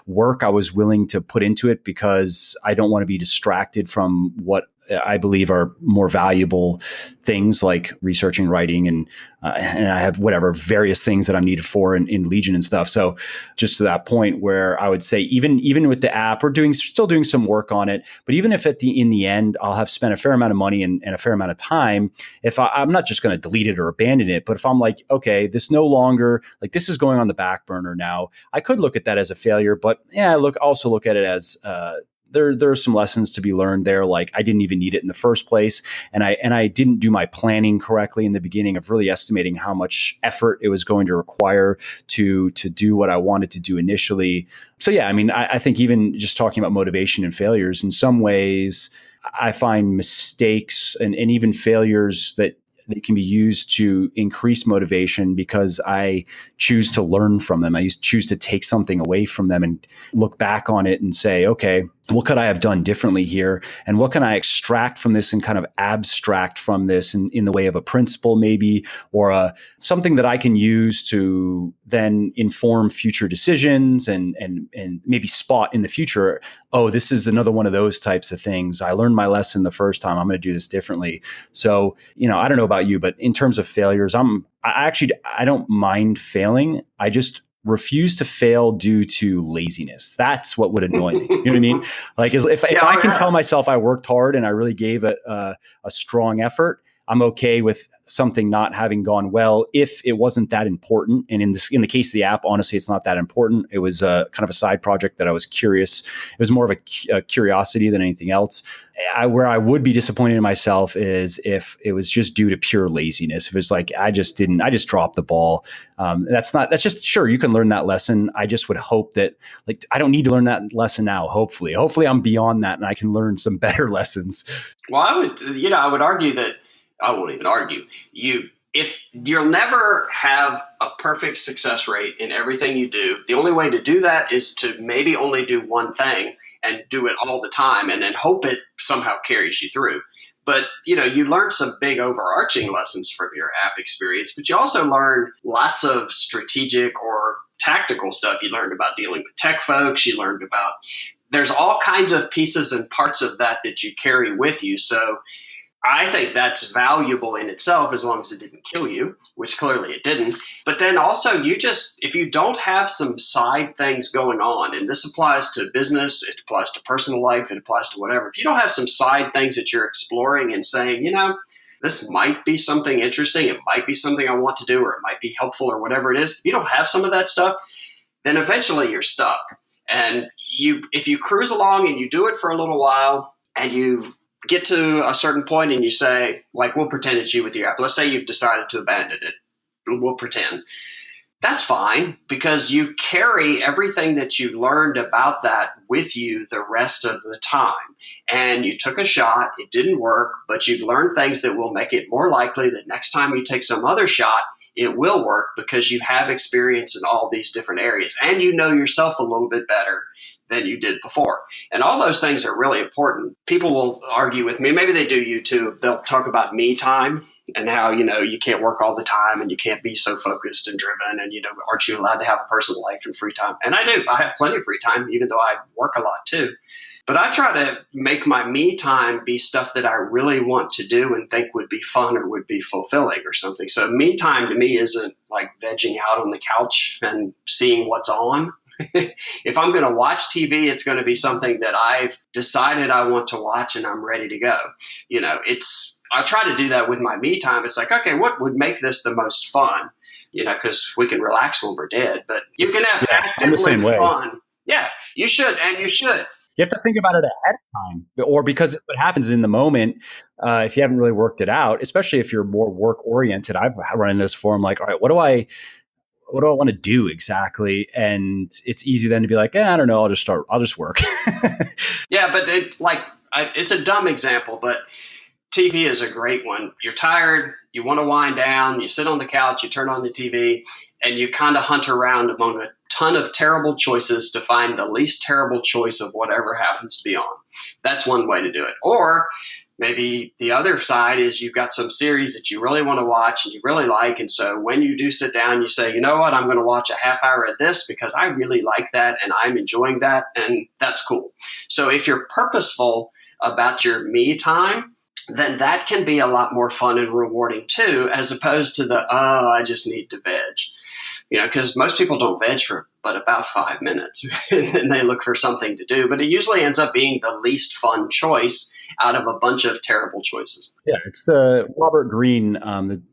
work I was willing to put into it, because I don't want to be distracted from what I believe are more valuable things like researching, writing, and I have whatever various things that I'm needed for in Legion and stuff. So just to that point where I would say even with the app, we're still doing some work on it. But even if in the end I'll have spent a fair amount of money and a fair amount of time, if I'm not just going to delete it or abandon it, but if I'm like, okay, this no longer, like this is going on the back burner now, I could look at that as a failure. But yeah, also look at it as there are some lessons to be learned there. Like I didn't even need it in the first place. And I didn't do my planning correctly in the beginning of really estimating how much effort it was going to require to do what I wanted to do initially. So yeah, I mean, I think even just talking about motivation and failures, in some ways, I find mistakes and even failures that can be used to increase motivation because I choose to learn from them. I choose to take something away from them and look back on it and say, okay, what could I have done differently here? And what can I extract from this and kind of abstract from this in the way of a principle maybe, or something that I can use to then inform future decisions and maybe spot in the future, oh, this is another one of those types of things. I learned my lesson the first time. I'm going to do this differently. So, I don't know about you, but in terms of failures, I don't mind failing. I just refuse to fail due to laziness. That's what would annoy me. You know what I mean? Like if I can tell myself I worked hard and I really gave it a strong effort, I'm okay with something not having gone well if it wasn't that important. And in the case of the app, honestly, it's not that important. It was kind of a side project that I was curious. It was more of a curiosity than anything else. Where I would be disappointed in myself is if it was just due to pure laziness. If it's like, I just dropped the ball. That's just, sure, you can learn that lesson. I just would hope that, like, I don't need to learn that lesson now. Hopefully I'm beyond that and I can learn some better lessons. Well, I would argue that, I won't even argue. If you'll never have a perfect success rate in everything you do, the only way to do that is to maybe only do one thing and do it all the time and then hope it somehow carries you through. But, you learn some big overarching lessons from your app experience, but you also learn lots of strategic or tactical stuff. You learned about dealing with tech folks. You learned about, there's all kinds of pieces and parts of that you carry with you. So I think that's valuable in itself as long as it didn't kill you, which clearly it didn't. But then also if you don't have some side things going on, and this applies to business, it applies to personal life, it applies to whatever. If you don't have some side things that you're exploring and saying, this might be something interesting, it might be something I want to do, or it might be helpful or whatever it is. If you don't have some of that stuff, then eventually you're stuck. And if you cruise along and you do it for a little while and you get to a certain point and you say, like, we'll pretend it's you with your app. Let's say you've decided to abandon it. We'll pretend. That's fine, because you carry everything that you learned about that with you the rest of the time. And you took a shot, it didn't work, but you've learned things that will make it more likely that next time you take some other shot, it will work, because you have experience in all these different areas and you know yourself a little bit better than you did before. And all those things are really important. People will argue with me, maybe they do, you too. They'll talk about me time and how, you can't work all the time and you can't be so focused and driven, and, aren't you allowed to have a personal life and free time? And I do. I have plenty of free time, even though I work a lot too. But I try to make my me time be stuff that I really want to do and think would be fun or would be fulfilling or something. So me time to me isn't like vegging out on the couch and seeing what's on. If I'm going to watch TV, it's going to be something that I've decided I want to watch and I'm ready to go. I try to do that with my me time. It's like, okay, what would make this the most fun? Because we can relax when we're dead, but you can have actively fun. Yeah, you should. And you should. You have to think about it ahead of time, or because what happens in the moment, if you haven't really worked it out, especially if you're more work oriented. I've run into this before. I'm like, all right, do I want to do exactly? And it's easy then to be like, I don't know, I'll just work. Yeah, but it's a dumb example, but TV is a great one. You're tired, you want to wind down, you sit on the couch, you turn on the TV, and you kind of hunt around among a ton of terrible choices to find the least terrible choice of whatever happens to be on. That's one way to do it. Or maybe the other side is you've got some series that you really want to watch and you really like. And so when you do sit down, you say, you know what, I'm going to watch a half hour of this because I really like that and I'm enjoying that. And that's cool. So if you're purposeful about your me time, then that can be a lot more fun and rewarding too, as opposed to I just need to veg. Because most people don't veg for but about 5 minutes and then they look for something to do. But it usually ends up being the least fun choice out of a bunch of terrible choices. Yeah, it's the Robert Greene,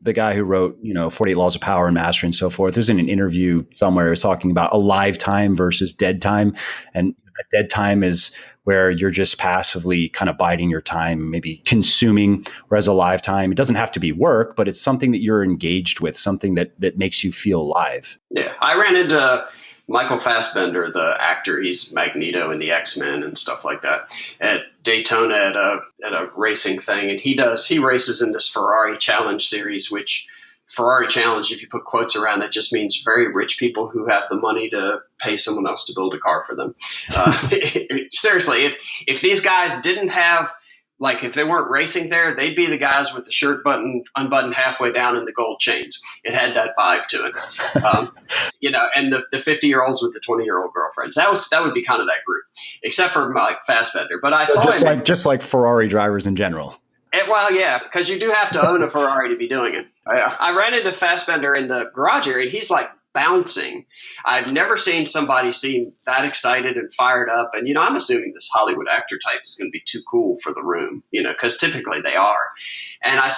the guy who wrote, 48 Laws of Power and Mastery and so forth. There's in an interview somewhere, he was talking about alive time versus dead time. And dead time is where you're just passively kind of biding your time, maybe consuming, whereas alive time, it doesn't have to be work, but it's something that you're engaged with, something that makes you feel alive. Yeah, I ran into Michael Fassbender, the actor. He's Magneto in the X-Men and stuff like that, at Daytona at a racing thing. And he races in this Ferrari Challenge series, which Ferrari Challenge, if you put quotes around it, just means very rich people who have the money to pay someone else to build a car for them. Seriously, if these guys didn't have, if they weren't racing there, they'd be the guys with the shirt button unbuttoned halfway down and the gold chains. It had that vibe to it. And the 50-year-olds with the 20-year-old girlfriends. That would be kind of that group, except for Fassbender. But I saw him just like Ferrari drivers in general. Well, yeah, because you do have to own a Ferrari to be doing it. I ran into Fassbender in the garage area, and he's bouncing. I've never seen somebody seem that excited and fired up. And, I'm assuming this Hollywood actor type is going to be too cool for the room, because typically they are. And I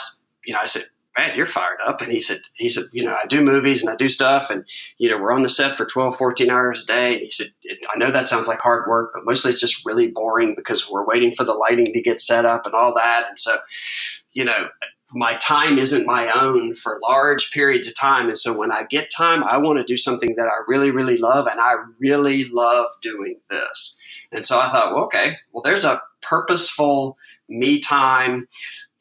said, man, you're fired up. And he said, I do movies and I do stuff. And, we're on the set for 12, 14 hours a day. And he said, I know that sounds like hard work, but mostly it's just really boring because we're waiting for the lighting to get set up and all that. And so, my time isn't my own for large periods of time. And so when I get time, I want to do something that I really, really love. And I really love doing this. And so I thought, there's a purposeful me time.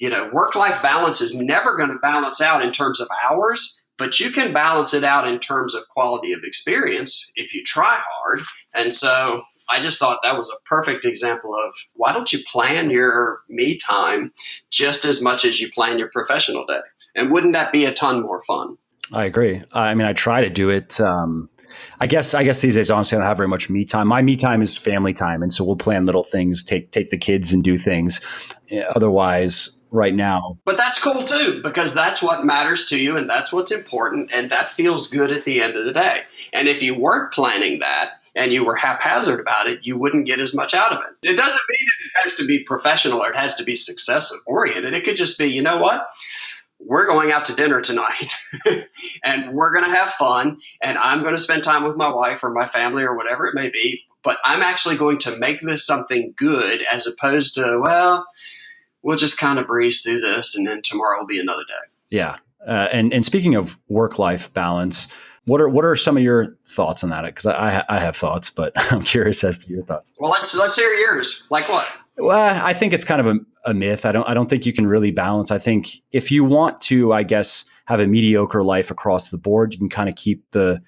Work-life balance is never going to balance out in terms of hours, but you can balance it out in terms of quality of experience if you try hard. And so I just thought that was a perfect example of why don't you plan your me time just as much as you plan your professional day? And wouldn't that be a ton more fun? I agree. I mean, I try to do it. I guess these days, honestly, I don't have very much me time. My me time is family time. And so we'll plan little things, take the kids and do things. Otherwise, right now. But that's cool too, because that's what matters to you and that's what's important. And that feels good at the end of the day. And if you weren't planning that and you were haphazard about it, you wouldn't get as much out of it. It doesn't mean that it has to be professional or it has to be success oriented. It could just be, you know what? We're going out to dinner tonight and we're going to have fun and I'm going to spend time with my wife or my family or whatever it may be. But I'm actually going to make this something good as opposed to, we'll just kind of breeze through this and then tomorrow will be another day. Yeah. And speaking of work-life balance, what are some of your thoughts on that? Because I have thoughts, but I'm curious as to your thoughts. Well, let's hear yours. Like what? Well, I think it's kind of a myth. I don't think you can really balance. I think if you want to, I guess, have a mediocre life across the board, you can kind of keep the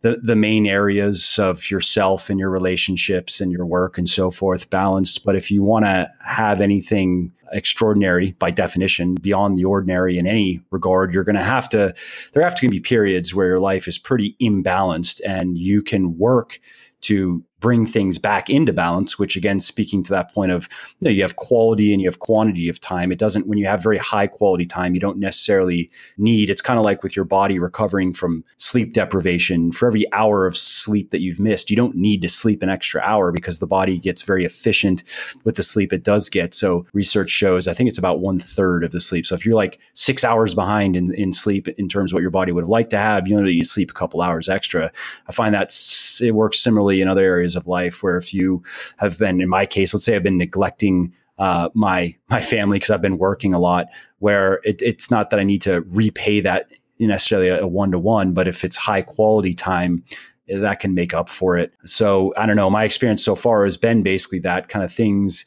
main areas of yourself and your relationships and your work and so forth balanced. But if you want to have anything extraordinary by definition, beyond the ordinary in any regard, there have to be periods where your life is pretty imbalanced and you can work to bring things back into balance, which again, speaking to that point of, you have quality and you have quantity of time. It doesn't, when you have very high quality time, you don't necessarily need, it's kind of like with your body recovering from sleep deprivation. For every hour of sleep that you've missed, you don't need to sleep an extra hour because the body gets very efficient with the sleep it does get. So research shows, I think it's about 1/3 of the sleep. So if you're like 6 hours behind in sleep in terms of what your body would have liked to have, you sleep a couple hours extra. I find that it works similarly in other areas of life where if you have been, in my case, let's say I've been neglecting my family because I've been working a lot, where it's not that I need to repay that necessarily a one-to-one, but if it's high quality time, that can make up for it. So I don't know. My experience so far has been basically that kind of things,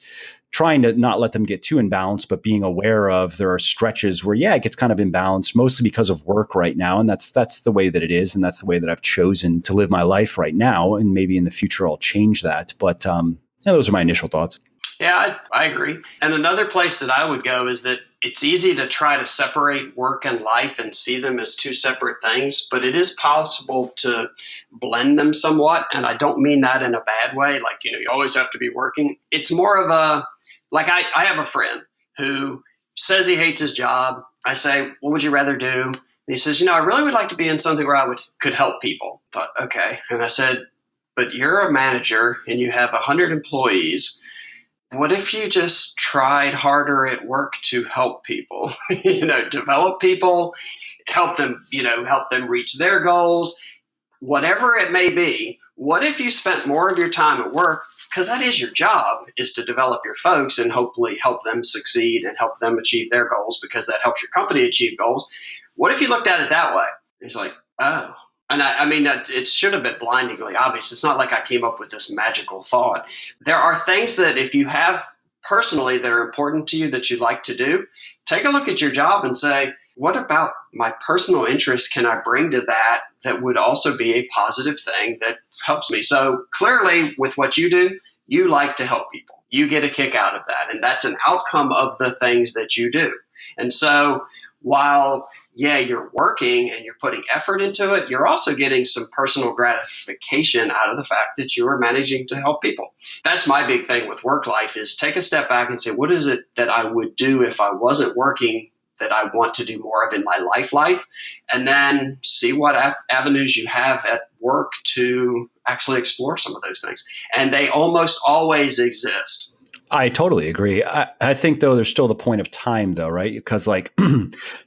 trying to not let them get too imbalanced, but being aware of there are stretches where, it gets kind of imbalanced, mostly because of work right now. And that's the way that it is. And that's the way that I've chosen to live my life right now. And maybe in the future, I'll change that. But those are my initial thoughts. Yeah, I agree. And another place that I would go is that it's easy to try to separate work and life and see them as two separate things, but it is possible to blend them somewhat. And I don't mean that in a bad way. Like, you always have to be working. It's more of I have a friend who says he hates his job. I say, what would you rather do? And he says, I really would like to be in something where could help people. I thought, okay. And I said, but you're a manager and you have 100 employees. What if you just tried harder at work to help people, develop people, help them reach their goals, whatever it may be. What if you spent more of your time at work? Because that is your job, is to develop your folks and hopefully help them succeed and help them achieve their goals, because that helps your company achieve goals. What if you looked at it that way? He's like, oh. And I mean, it should have been blindingly obvious. It's not like I came up with this magical thought. There are things that if you have personally that are important to you that you like to do, take a look at your job and say, what about my personal interest can I bring to that would also be a positive thing that helps me? So clearly with what you do, you like to help people. You get a kick out of that. And that's an outcome of the things that you do. And so while you're working and you're putting effort into it, you're also getting some personal gratification out of the fact that you are managing to help people. That's my big thing with work life, is take a step back and say, what is it that I would do if I wasn't working that I want to do more of in my life? And then see what avenues you have at work to actually explore some of those things. And they almost always exist. I totally agree. I think, though, there's still the point of time, though, right? Because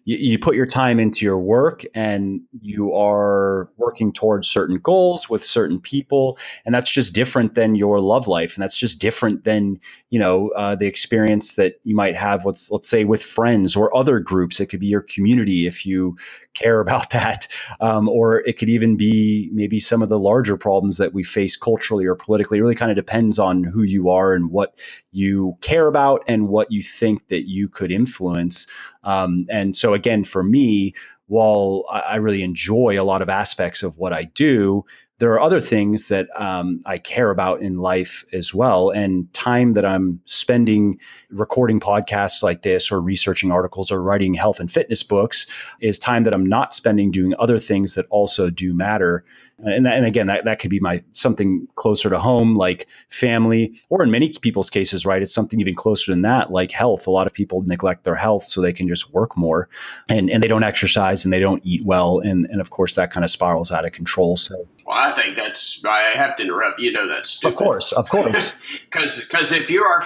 you put your time into your work and you are working towards certain goals with certain people. And that's just different than your love life. And that's just different than, the experience that you might have, let's say, with friends or other groups. It could be your community if you care about that. Or it could even be maybe some of the larger problems that we face culturally or politically. It really kind of depends on who you are and what you care about and what you think that you could influence. And so again, for me, while I really enjoy a lot of aspects of what I do, there are other things that I care about in life as well. And time that I'm spending recording podcasts like this or researching articles or writing health and fitness books is time that I'm not spending doing other things that also do matter. And again, that could be something closer to home, like family, or in many people's cases, right, it's something even closer than that, like health. A lot of people neglect their health so they can just work more, and they don't exercise and they don't eat well. And of course, that kind of spirals out of control. So, well, I think I have to interrupt. That's stupid. Of course. Because if you are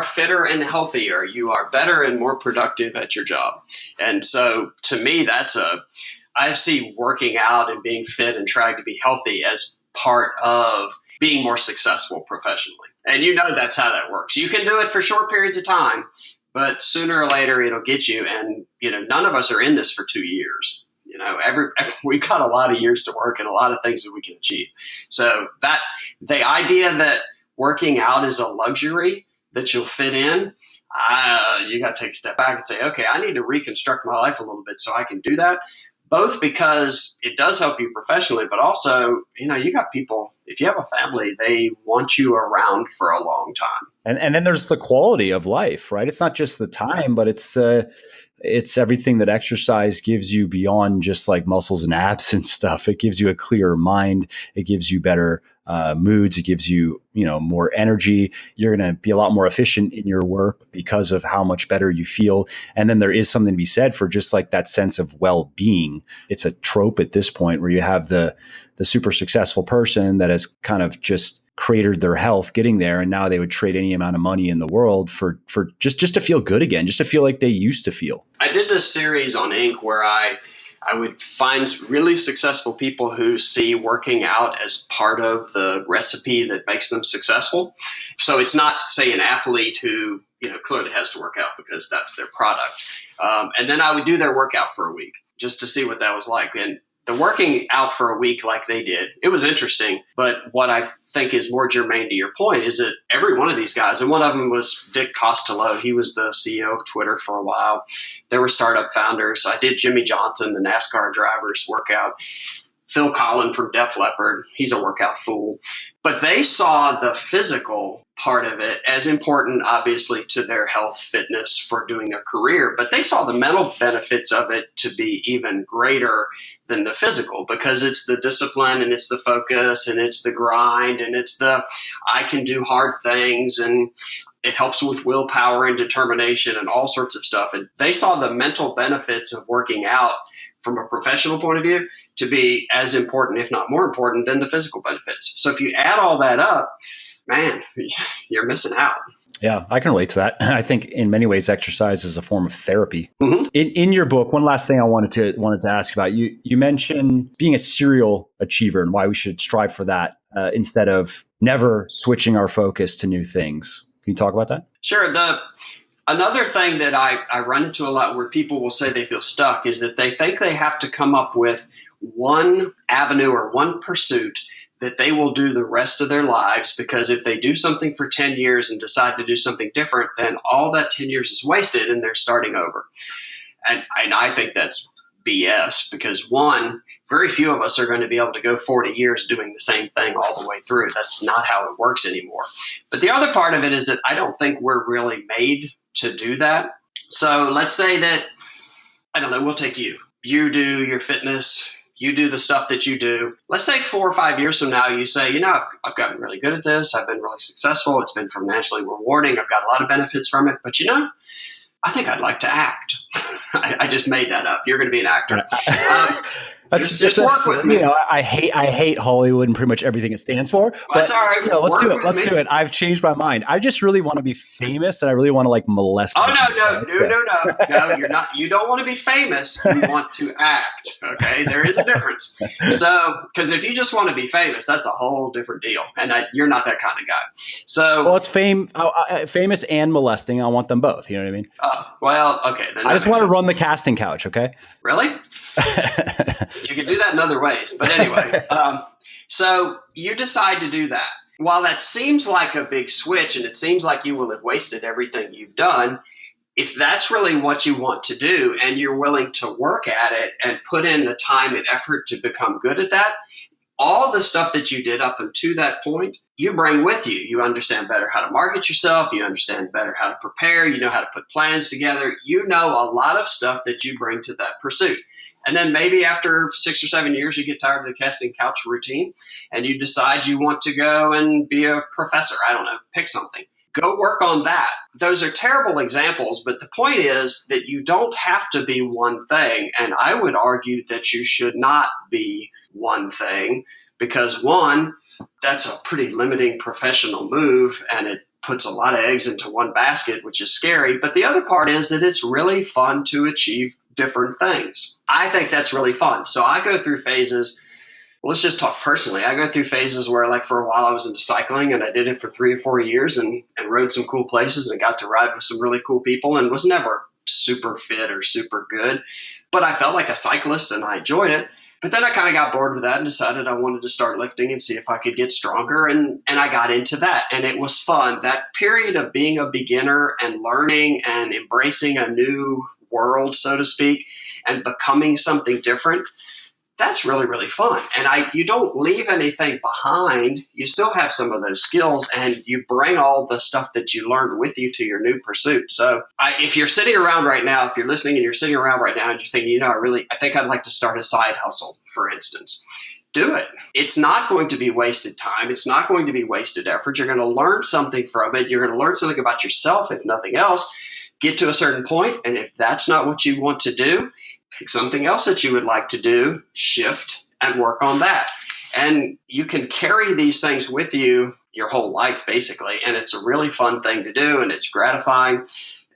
fitter and healthier, you are better and more productive at your job. And so to me, I see working out and being fit and trying to be healthy as part of being more successful professionally. And that's how that works. You can do it for short periods of time, but sooner or later it'll get you. And, none of us are in this for 2 years. We've got a lot of years to work and a lot of things that we can achieve. So that the idea that working out is a luxury that you'll fit in, you got to take a step back and say, okay, I need to reconstruct my life a little bit so I can do that. Both because it does help you professionally, but also, you got people, if you have a family, they want you around for a long time. And then there's the quality of life, right? It's not just the time, but it's everything that exercise gives you beyond just like muscles and abs and stuff. It gives you a clearer mind. It gives you better moods. It gives you, more energy. You're going to be a lot more efficient in your work because of how much better you feel. And then there is something to be said for just like that sense of well-being. It's a trope at this point where you have the super successful person that has kind of just created their health getting there. And now they would trade any amount of money in the world for just to feel good again, just to feel like they used to feel. I did this series on Inc. where I would find really successful people who see working out as part of the recipe that makes them successful. So it's not, say, an athlete who, clearly has to work out because that's their product. And then I would do their workout for a week. just to see what that was like. And the working out for a week like they did, it was interesting. But what I think is more germane to your point is that every one of these guys, and one of them was Dick Costolo. He was the CEO of Twitter for a while. There were startup founders. I did Jimmy Johnson, the NASCAR driver's workout. Phil Collin from Def Leppard, he's a workout fool. But they saw the physical part of it as important, obviously, to their health, fitness for doing their career. But they saw the mental benefits of it to be even greater than the physical, because it's the discipline and it's the focus and it's the grind and it's the I can do hard things, and it helps with willpower and determination and all sorts of stuff. And they saw the mental benefits of working out from a professional point of view to be as important, if not more important, than the physical benefits. So if you add all that up, man, you're missing out. Yeah, I can relate to that. I think in many ways, exercise is a form of therapy. Mm-hmm. In your book, one last thing I wanted to ask about, you mentioned being a serial achiever and why we should strive for that instead of never switching our focus to new things. Can you talk about that? Sure. Another thing that I run into a lot where people will say they feel stuck is that they think they have to come up with one avenue or one pursuit that they will do the rest of their lives, because if they do something for 10 years and decide to do something different, then all that 10 years is wasted and they're starting over. And I think that's BS, because one, very few of us are going to be able to go 40 years doing the same thing all the way through. That's not how it works anymore. But the other part of it is that I don't think we're really made to do that. So let's say that, I don't know, we'll take you. You do your fitness, you do the stuff that you do. Let's say 4 or 5 years from now, you say, I've gotten really good at this. I've been really successful. It's been financially rewarding. I've got a lot of benefits from it. But I think I'd like to act. I just made that up. You're going to be an actor. Just work with me. I hate Hollywood and pretty much everything it stands for. But that's all right. Let's do it. Let's do it. I've changed my mind. I just really want to be famous, and I really want to molest. Oh no, you're not. You don't want to be famous. You want to act. Okay, there is a difference. So, because if you just want to be famous, that's a whole different deal, and you're not that kind of guy. So, it's famous and molesting. I want them both. You know what I mean? Well, okay. Then I just want to run the casting couch. Okay. Really? You can do that in other ways. But anyway, so you decide to do that. While that seems like a big switch and it seems like you will have wasted everything you've done, if that's really what you want to do and you're willing to work at it and put in the time and effort to become good at that, all the stuff that you did up until that point, you bring with you. You understand better how to market yourself. You understand better how to prepare. You know how to put plans together. You know a lot of stuff that you bring to that pursuit. And then maybe after 6 or 7 years, you get tired of the casting couch routine and you decide you want to go and be a professor. I don't know, pick something. Go work on that. Those are terrible examples, but the point is that you don't have to be one thing. And I would argue that you should not be one thing, because one, that's a pretty limiting professional move and it puts a lot of eggs into one basket, which is scary. But the other part is that it's really fun to achieve different things. I think that's really fun. So I go through phases. Let's just talk personally. I go through phases where, for a while I was into cycling and I did it for 3 or 4 years and rode some cool places and got to ride with some really cool people and was never super fit or super good, but I felt like a cyclist and I enjoyed it. But then I kind of got bored with that and decided I wanted to start lifting and see if I could get stronger. And I got into that and it was fun. That period of being a beginner and learning and embracing a new world, so to speak, and becoming something different, that's really, really fun. And you don't leave anything behind. You still have some of those skills and you bring all the stuff that you learned with you to your new pursuit. So if you're sitting around right now, if you're listening and you're sitting around right now and you're thinking, I think I'd like to start a side hustle, for instance, do it. It's not going to be wasted time. It's not going to be wasted effort. You're going to learn something from it. You're going to learn something about yourself, if nothing else. Get to a certain point, and if that's not what you want to do, pick something else that you would like to do, shift, and work on that. And you can carry these things with you your whole life, basically, and it's a really fun thing to do, and it's gratifying.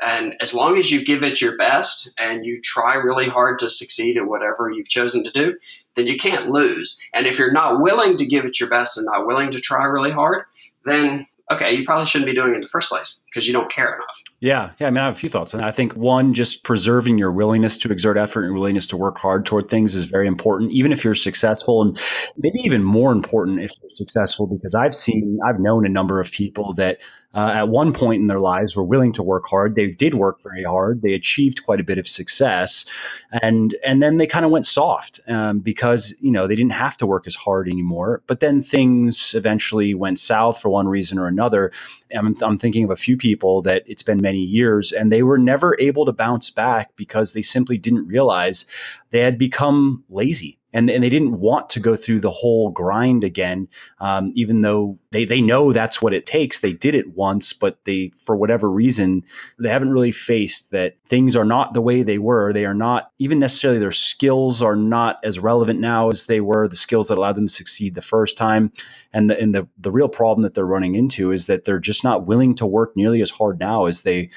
And as long as you give it your best and you try really hard to succeed at whatever you've chosen to do, then you can't lose. And if you're not willing to give it your best and not willing to try really hard, then, okay, you probably shouldn't be doing it in the first place. because you don't care enough. Yeah. I mean, I have a few thoughts. And I think one, just preserving your willingness to exert effort and willingness to work hard toward things is very important, even if you're successful, and maybe even more important if you're successful, because I've known a number of people that at one point in their lives were willing to work hard. They did work very hard. They achieved quite a bit of success. And then they kind of went soft because, they didn't have to work as hard anymore. But then things eventually went south for one reason or another. I'm thinking of a few people that it's been many years and they were never able to bounce back because they simply didn't realize they had become lazy. And they didn't want to go through the whole grind again, even though they know that's what it takes. They did it once, but for whatever reason, they haven't really faced that things are not the way they were. They are not, even necessarily their skills are not as relevant now as they were, the skills that allowed them to succeed the first time. And the real problem that they're running into is that they're just not willing to work nearly as hard now as they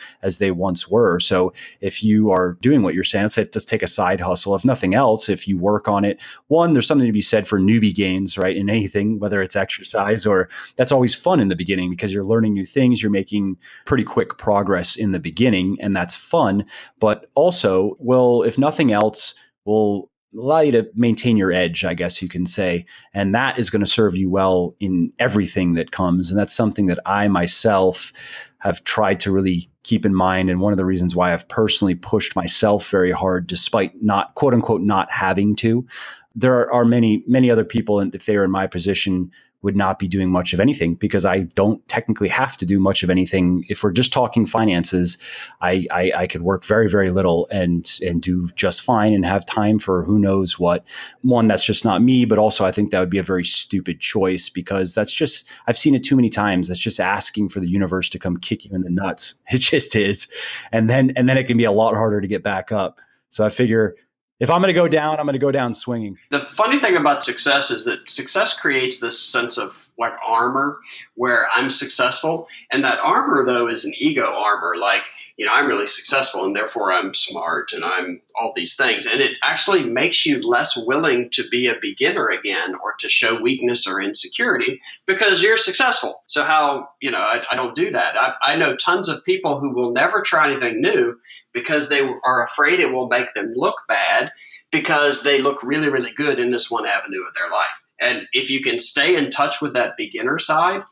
once were. So if you are doing what you're saying, let's take a side hustle. If nothing else, if you work on it, one, there's something to be said for newbie gains, right? In anything, whether it's exercise or that's always fun in the beginning because you're learning new things. You're making pretty quick progress in the beginning, and that's fun. But also, if nothing else, will allow you to maintain your edge, I guess you can say. And that is going to serve you well in everything that comes. And that's something that I myself have tried to really keep in mind. And one of the reasons why I've personally pushed myself very hard, despite not, quote unquote, not having to. There are many, many other people, and if they were in my position, would not be doing much of anything because I don't technically have to do much of anything. If we're just talking finances, I could work very, very little and do just fine and have time for who knows what. One, that's just not me, but also I think that would be a very stupid choice because I've seen it too many times. That's just asking for the universe to come kick you in the nuts. It just is. And then it can be a lot harder to get back up. So I figure, if I'm going to go down, I'm going to go down swinging. The funny thing about success is that success creates this sense of like armor where I'm successful. And that armor, though, is an ego armor. Like, I'm really successful and therefore I'm smart and I'm all these things. And it actually makes you less willing to be a beginner again or to show weakness or insecurity because you're successful. So how, I don't do that. I know tons of people who will never try anything new because they are afraid it will make them look bad because they look really, really good in this one avenue of their life. And if you can stay in touch with that beginner side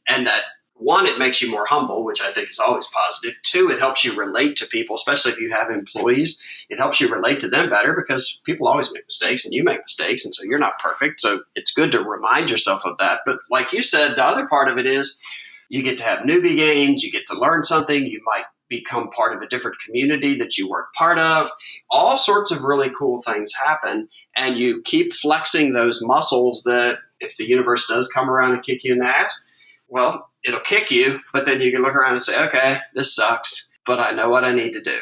and that, one, it makes you more humble, which I think is always positive. Two, it helps you relate to people, especially if you have employees. It helps you relate to them better because people always make mistakes and you make mistakes. And so you're not perfect. So it's good to remind yourself of that. But like you said, the other part of it is you get to have newbie gains. You get to learn something. You might become part of a different community that you weren't part of. All sorts of really cool things happen. And you keep flexing those muscles that if the universe does come around and kick you in the ass, well, it'll kick you, but then you can look around and say, okay, this sucks, but I know what I need to do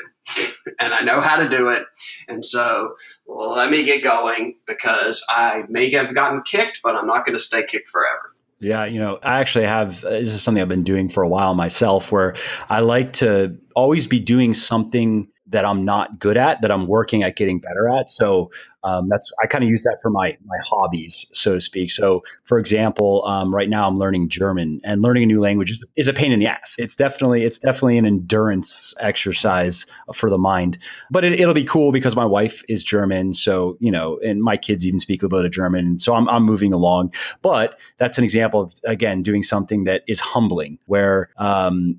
and I know how to do it. And so let me get going because I may have gotten kicked, but I'm not going to stay kicked forever. Yeah, I actually have, this is something I've been doing for a while myself, where I like to always be doing something that I'm not good at, that I'm working at getting better at. So I kind of use that for my hobbies, so to speak. So for example, right now I'm learning German, and learning a new language is a pain in the ass. It's definitely an endurance exercise for the mind, but it'll be cool because my wife is German. So, and my kids even speak a little bit of German. So I'm moving along, but that's an example of, again, doing something that is humbling where And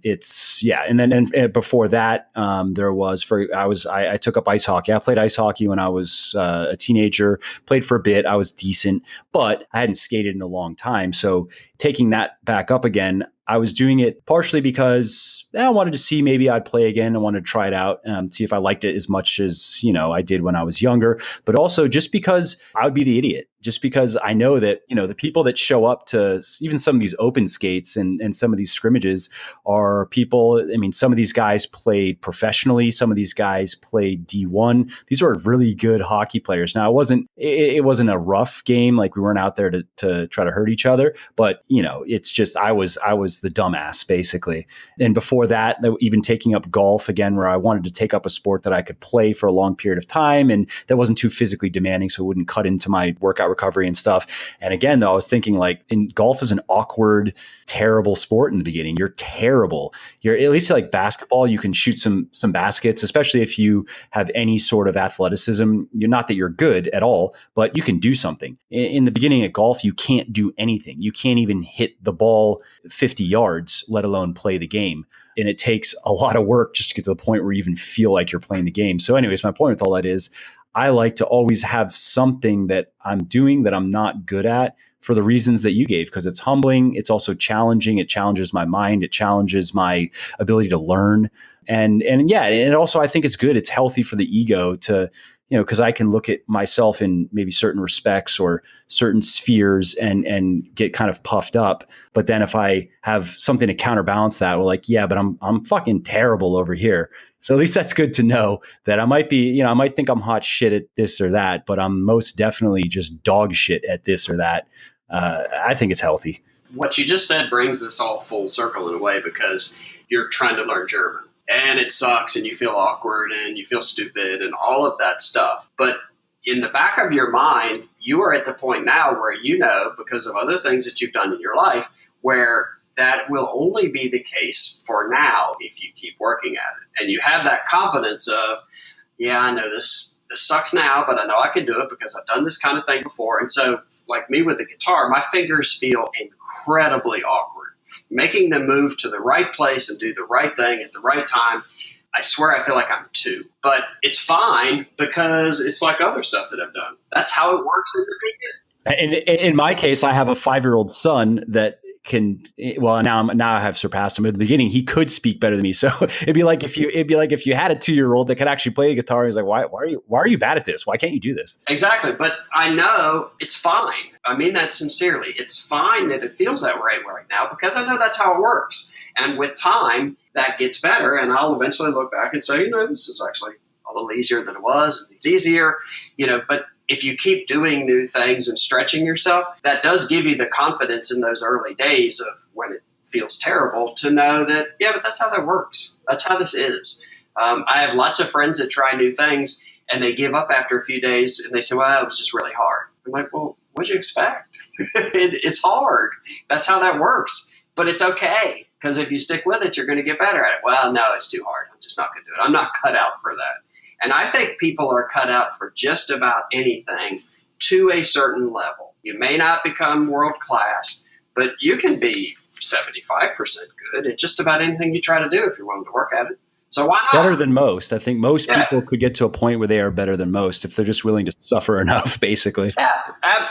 then before that, I took up ice hockey. I played ice hockey when I was a teenager, played for a bit. I was decent, but I hadn't skated in a long time. So taking that back up again, I was doing it partially because I wanted to see maybe I'd play again. I wanted to try it out, see if I liked it as much as, I did when I was younger, but also just because I would be the idiot. Just because I know that, the people that show up to even some of these open skates and some of these scrimmages are people. I mean, some of these guys played professionally. Some of these guys played D1. These are really good hockey players. Now, it wasn't a rough game. Like we weren't out there to try to hurt each other, but it's just, I was the dumbass basically. And before that, even taking up golf again, where I wanted to take up a sport that I could play for a long period of time and that wasn't too physically demanding. So it wouldn't cut into my workout workout recovery and stuff. And again, though, I was thinking like in golf is an awkward, terrible sport in the beginning. You're terrible. You're at least like basketball, you can shoot some baskets, especially if you have any sort of athleticism. You're not that you're good at all, but you can do something. In the beginning at golf, you can't do anything. You can't even hit the ball 50 yards, let alone play the game. And it takes a lot of work just to get to the point where you even feel like you're playing the game. So anyways, my point with all that is I like to always have something that I'm doing that I'm not good at for the reasons that you gave, because it's humbling. It's also challenging. It challenges my mind. It challenges my ability to learn. And yeah, and also I think it's good. It's healthy for the ego to, because I can look at myself in maybe certain respects or certain spheres and get kind of puffed up. But then if I have something to counterbalance that, well, like, yeah, but I'm fucking terrible over here. So at least that's good to know that I might be, I might think I'm hot shit at this or that, but I'm most definitely just dog shit at this or that. I think it's healthy. What you just said brings this all full circle in a way, because you're trying to learn German. And it sucks, and you feel awkward, and you feel stupid, and all of that stuff. But in the back of your mind, you are at the point now where because of other things that you've done in your life, where that will only be the case for now if you keep working at it. And you have that confidence of, yeah, I know this sucks now, but I know I can do it because I've done this kind of thing before. And so, like me with the guitar, my fingers feel incredibly awkward. Making them move to the right place and do the right thing at the right time, I swear I feel like I'm two. But it's fine because it's like other stuff that I've done. That's how it works in the beginning. And in my case, I have a 5-year-old son that can, well, now I have surpassed him. At the beginning, he could speak better than me. So it'd be like if you had a 2-year-old that could actually play the guitar. He's like, why are you bad at this? Why can't you do this? Exactly. But I know it's fine. I mean that sincerely. It's fine that it feels that way right now because I know that's how it works. And with time, that gets better. And I'll eventually look back and say, this is actually a little easier than it was. It's easier, but if you keep doing new things and stretching yourself, that does give you the confidence in those early days of when it feels terrible to know that, yeah, but that's how that works. That's how this is. I have lots of friends that try new things and they give up after a few days and they say, well, it was just really hard. I'm like, well, what'd you expect? It's hard. That's how that works. But it's okay, because if you stick with it, you're going to get better at it. Well, no, it's too hard. I'm just not going to do it. I'm not cut out for that. And I think people are cut out for just about anything to a certain level. You may not become world class, but you can be 75% good at just about anything you try to do if you're willing to work at it. So why not? Better than most. I think most people could get to a point where they are better than most if they're just willing to suffer enough, basically. Yeah,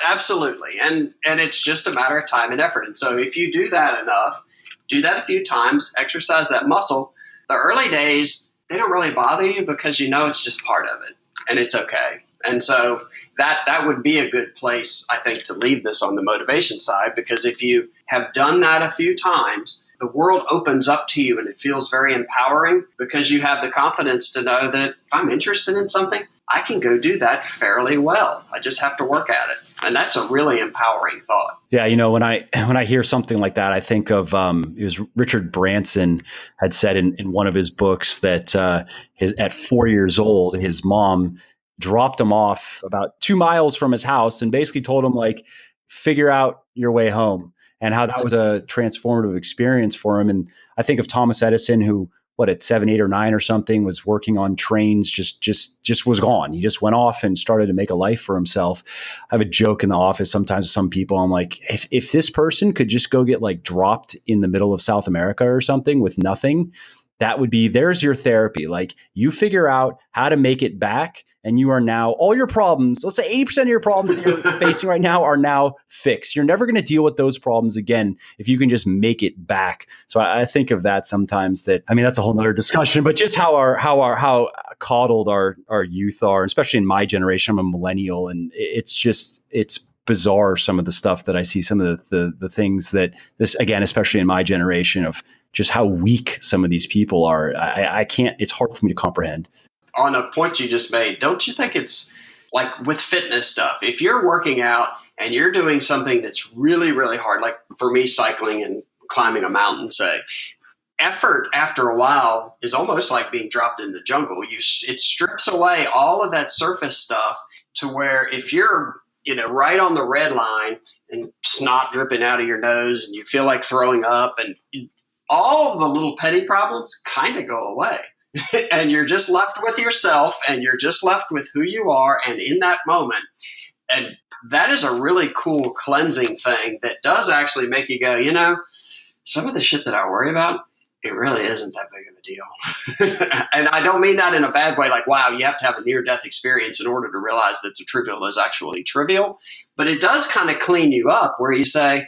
absolutely. And it's just a matter of time and effort. And so if you do that enough, do that a few times, exercise that muscle, the early days, they don't really bother you because it's just part of it and it's okay. And so that would be a good place, I think, to leave this on the motivation side, because if you have done that a few times, the world opens up to you and it feels very empowering because you have the confidence to know that if I'm interested in something, I can go do that fairly well. I just have to work at it. And that's a really empowering thought. Yeah. When I hear something like that, I think of, it was Richard Branson had said in one of his books that at 4 years old, his mom dropped him off about 2 miles from his house and basically told him, like, figure out your way home, and how that was a transformative experience for him. And I think of Thomas Edison, who, at 7, 8, or 9 or something, was working on trains, just was gone. He just went off and started to make a life for himself. I have a joke in the office sometimes with some people. I'm like, if this person could just go get like dropped in the middle of South America or something with nothing, that would be, there's your therapy. Like, you figure out how to make it back, and you are now, all your problems, let's say 80% of your problems that you're facing right now are now fixed. You're never going to deal with those problems again if you can just make it back. So I think of that sometimes, that's a whole nother discussion, but just how coddled our youth are, especially in my generation. I'm a millennial, and it's bizarre, some of the stuff that I see, some of the things that this, again, especially in my generation, of just how weak some of these people are. I can't, it's hard for me to comprehend. On a point you just made, don't you think it's like with fitness stuff? If you're working out and you're doing something that's really, really hard, like for me, cycling and climbing a mountain, say, effort after a while is almost like being dropped in the jungle. It strips away all of that surface stuff to where if you're right on the red line and snot dripping out of your nose and you feel like throwing up and all of the little petty problems kind of go away. And you're just left with yourself and you're just left with who you are and in that moment. And that is a really cool cleansing thing that does actually make you go, some of the shit that I worry about, it really isn't that big of a deal. And I don't mean that in a bad way, like, wow, you have to have a near-death experience in order to realize that the trivial is actually trivial. But it does kind of clean you up where you say,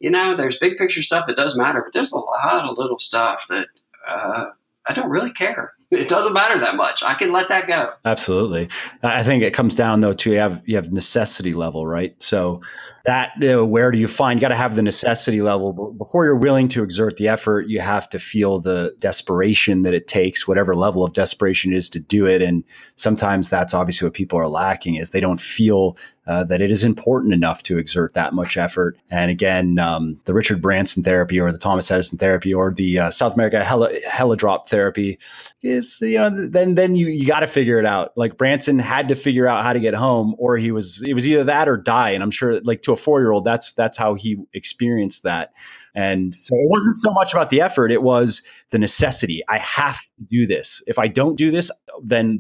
there's big picture stuff that does matter, but there's a lot of little stuff that I don't really care. It doesn't matter that much. I can let that go. Absolutely. I think it comes down though to you have necessity level, right? So that where do you find, you got to have the necessity level before you're willing to exert the effort. You have to feel the desperation that it takes, whatever level of desperation is to do it. And sometimes that's obviously what people are lacking is they don't feel that it is important enough to exert that much effort. And again, the Richard Branson therapy or the Thomas Edison therapy or the South America helidrop therapy is, then you got to figure it out. Like Branson had to figure out how to get home, or it was either that or die. And I'm sure like to a 4-year-old, that's how he experienced that. And so it wasn't so much about the effort. It was the necessity. I have to do this. If I don't do this, then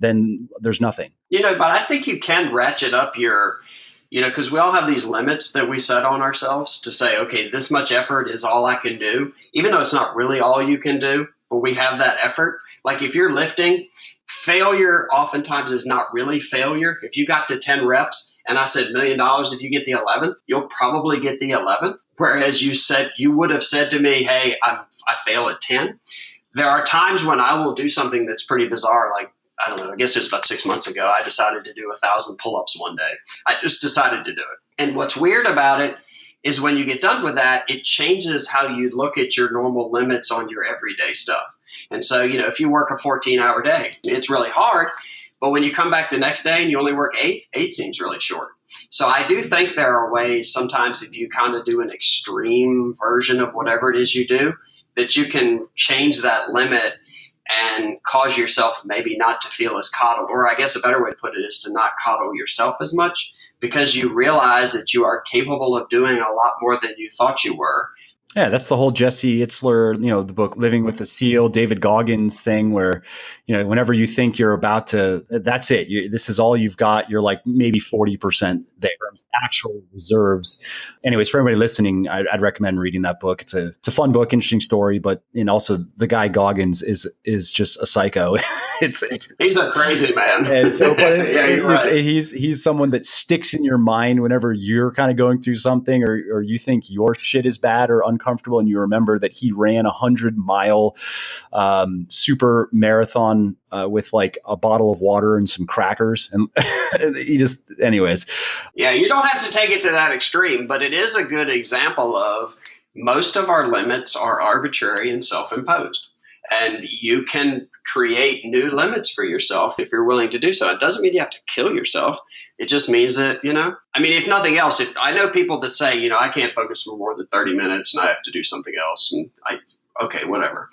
there's nothing. But I think you can ratchet up your, because we all have these limits that we set on ourselves to say, okay, this much effort is all I can do, even though it's not really all you can do, but we have that effort. Like if you're lifting, failure oftentimes is not really failure. If you got to 10 reps and I said $1 million, if you get the 11th, you'll probably get the 11th. Whereas you would have said to me, hey, I fail at 10. There are times when I will do something that's pretty bizarre. Like, I don't know, I guess it was about 6 months ago, I decided to do 1,000 pull-ups one day. I just decided to do it. And what's weird about it is when you get done with that, it changes how you look at your normal limits on your everyday stuff. And so, if you work a 14-hour day, it's really hard. But when you come back the next day and you only work 8 seems really short. So I do think there are ways sometimes if you kind of do an extreme version of whatever it is you do, that you can change that limit and cause yourself maybe not to feel as coddled. Or I guess a better way to put it is to not coddle yourself as much because you realize that you are capable of doing a lot more than you thought you were. Yeah, that's the whole Jesse Itzler, the book Living with a SEAL, David Goggins thing where, whenever you think you're about to, that's it. This is all you've got. You're like maybe 40% there, actual reserves. Anyways, for everybody listening, I'd recommend reading that book. It's a fun book, interesting story, but also the guy Goggins is just a psycho. He's a crazy man. And so, but he's someone that sticks in your mind whenever you're kind of going through something or you think your shit is bad or uncomfortable, and you remember that he ran 100-mile super marathon with like a bottle of water and some crackers, and anyways. Yeah, you don't have to take it to that extreme, but it is a good example of most of our limits are arbitrary and self-imposed. And you can create new limits for yourself if you're willing to do so. It doesn't mean you have to kill yourself. It just means that, if nothing else, if I know people that say, I can't focus for more than 30 minutes and I have to do something else. And okay, whatever.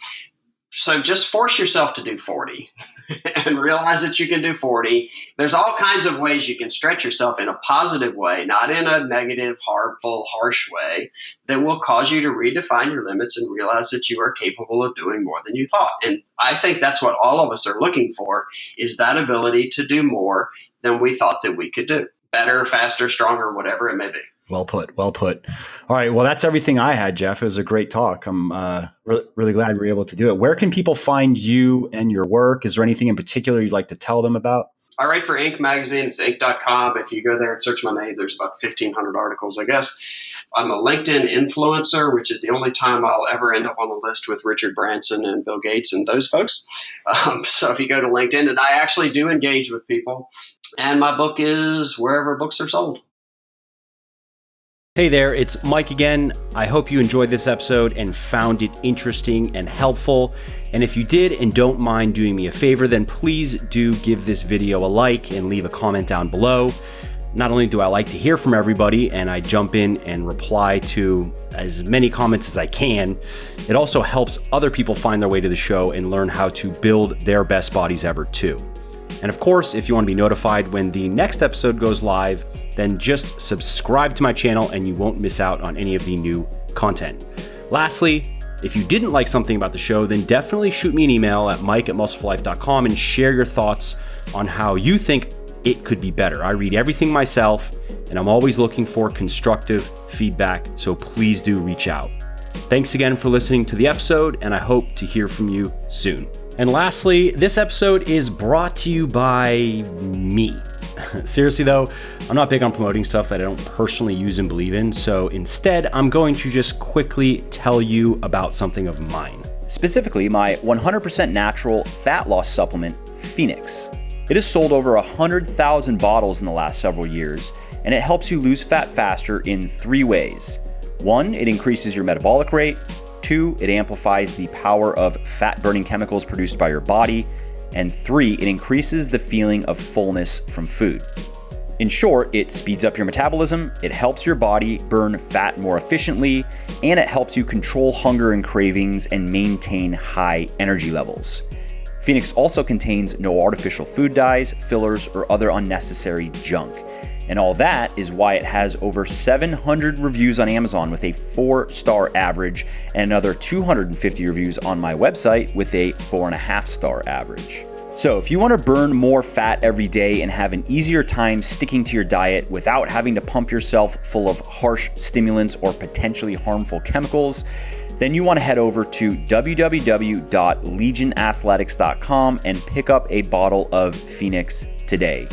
So just force yourself to do 40 and realize that you can do 40. There's all kinds of ways you can stretch yourself in a positive way, not in a negative, harmful, harsh way that will cause you to redefine your limits and realize that you are capable of doing more than you thought. And I think that's what all of us are looking for, is that ability to do more than we thought that we could do. Better, faster, stronger, whatever it may be. Well put. All right. Well, that's everything I had, Jeff. It was a great talk. I'm really glad we were able to do it. Where can people find you and your work? Is there anything in particular you'd like to tell them about? I write for Inc. magazine. It's Inc.com. If you go there and search my name, there's about 1,500 articles, I guess. I'm a LinkedIn influencer, which is the only time I'll ever end up on a list with Richard Branson and Bill Gates and those folks. So if you go to LinkedIn, and I actually do engage with people. And my book is wherever books are sold. Hey there, it's Mike again. I hope you enjoyed this episode and found it interesting and helpful. And if you did and don't mind doing me a favor, then please do give this video a like and leave a comment down below. Not only do I like to hear from everybody and I jump in and reply to as many comments as I can, it also helps other people find their way to the show and learn how to build their best bodies ever too. And of course, if you want to be notified when the next episode goes live, then just subscribe to my channel and you won't miss out on any of the new content. Lastly, if you didn't like something about the show, then definitely shoot me an email at mike@muscleforlife.com and share your thoughts on how you think it could be better. I read everything myself, and I'm always looking for constructive feedback, so please do reach out. Thanks again for listening to the episode, and I hope to hear from you soon. And lastly, this episode is brought to you by me. Seriously though, I'm not big on promoting stuff that I don't personally use and believe in, so instead I'm going to just quickly tell you about something of mine. Specifically, my 100% natural fat loss supplement, Phoenix. It has sold over 100,000 bottles in the last several years, and it helps you lose fat faster in 3 ways. 1, it increases your metabolic rate. 2, it amplifies the power of fat-burning chemicals produced by your body. And 3, it increases the feeling of fullness from food. In short, it speeds up your metabolism, it helps your body burn fat more efficiently, and it helps you control hunger and cravings and maintain high energy levels. Phoenix also contains no artificial food dyes, fillers, or other unnecessary junk. And all that is why it has over 700 reviews on Amazon with a 4-star average and another 250 reviews on my website with a 4.5-star average. So if you want to burn more fat every day and have an easier time sticking to your diet without having to pump yourself full of harsh stimulants or potentially harmful chemicals, then you want to head over to www.legionathletics.com and pick up a bottle of Phoenix today.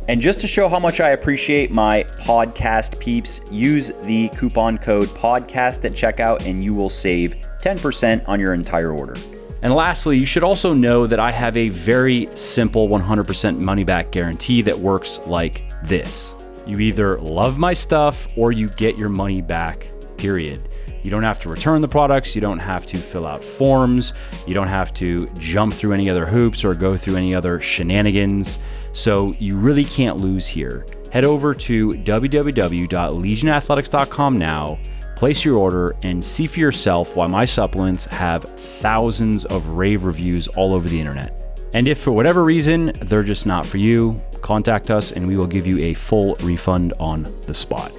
And just to show how much I appreciate my podcast peeps, use the coupon code podcast at checkout and you will save 10% on your entire order. And lastly, you should also know that I have a very simple 100% money back guarantee that works like this. You either love my stuff or you get your money back, period. You don't have to return the products. You don't have to fill out forms. You don't have to jump through any other hoops or go through any other shenanigans. So you really can't lose here. Head over to www.legionathletics.com now, place your order, and see for yourself why my supplements have thousands of rave reviews all over the internet. And if for whatever reason they're just not for you, contact us and we will give you a full refund on the spot.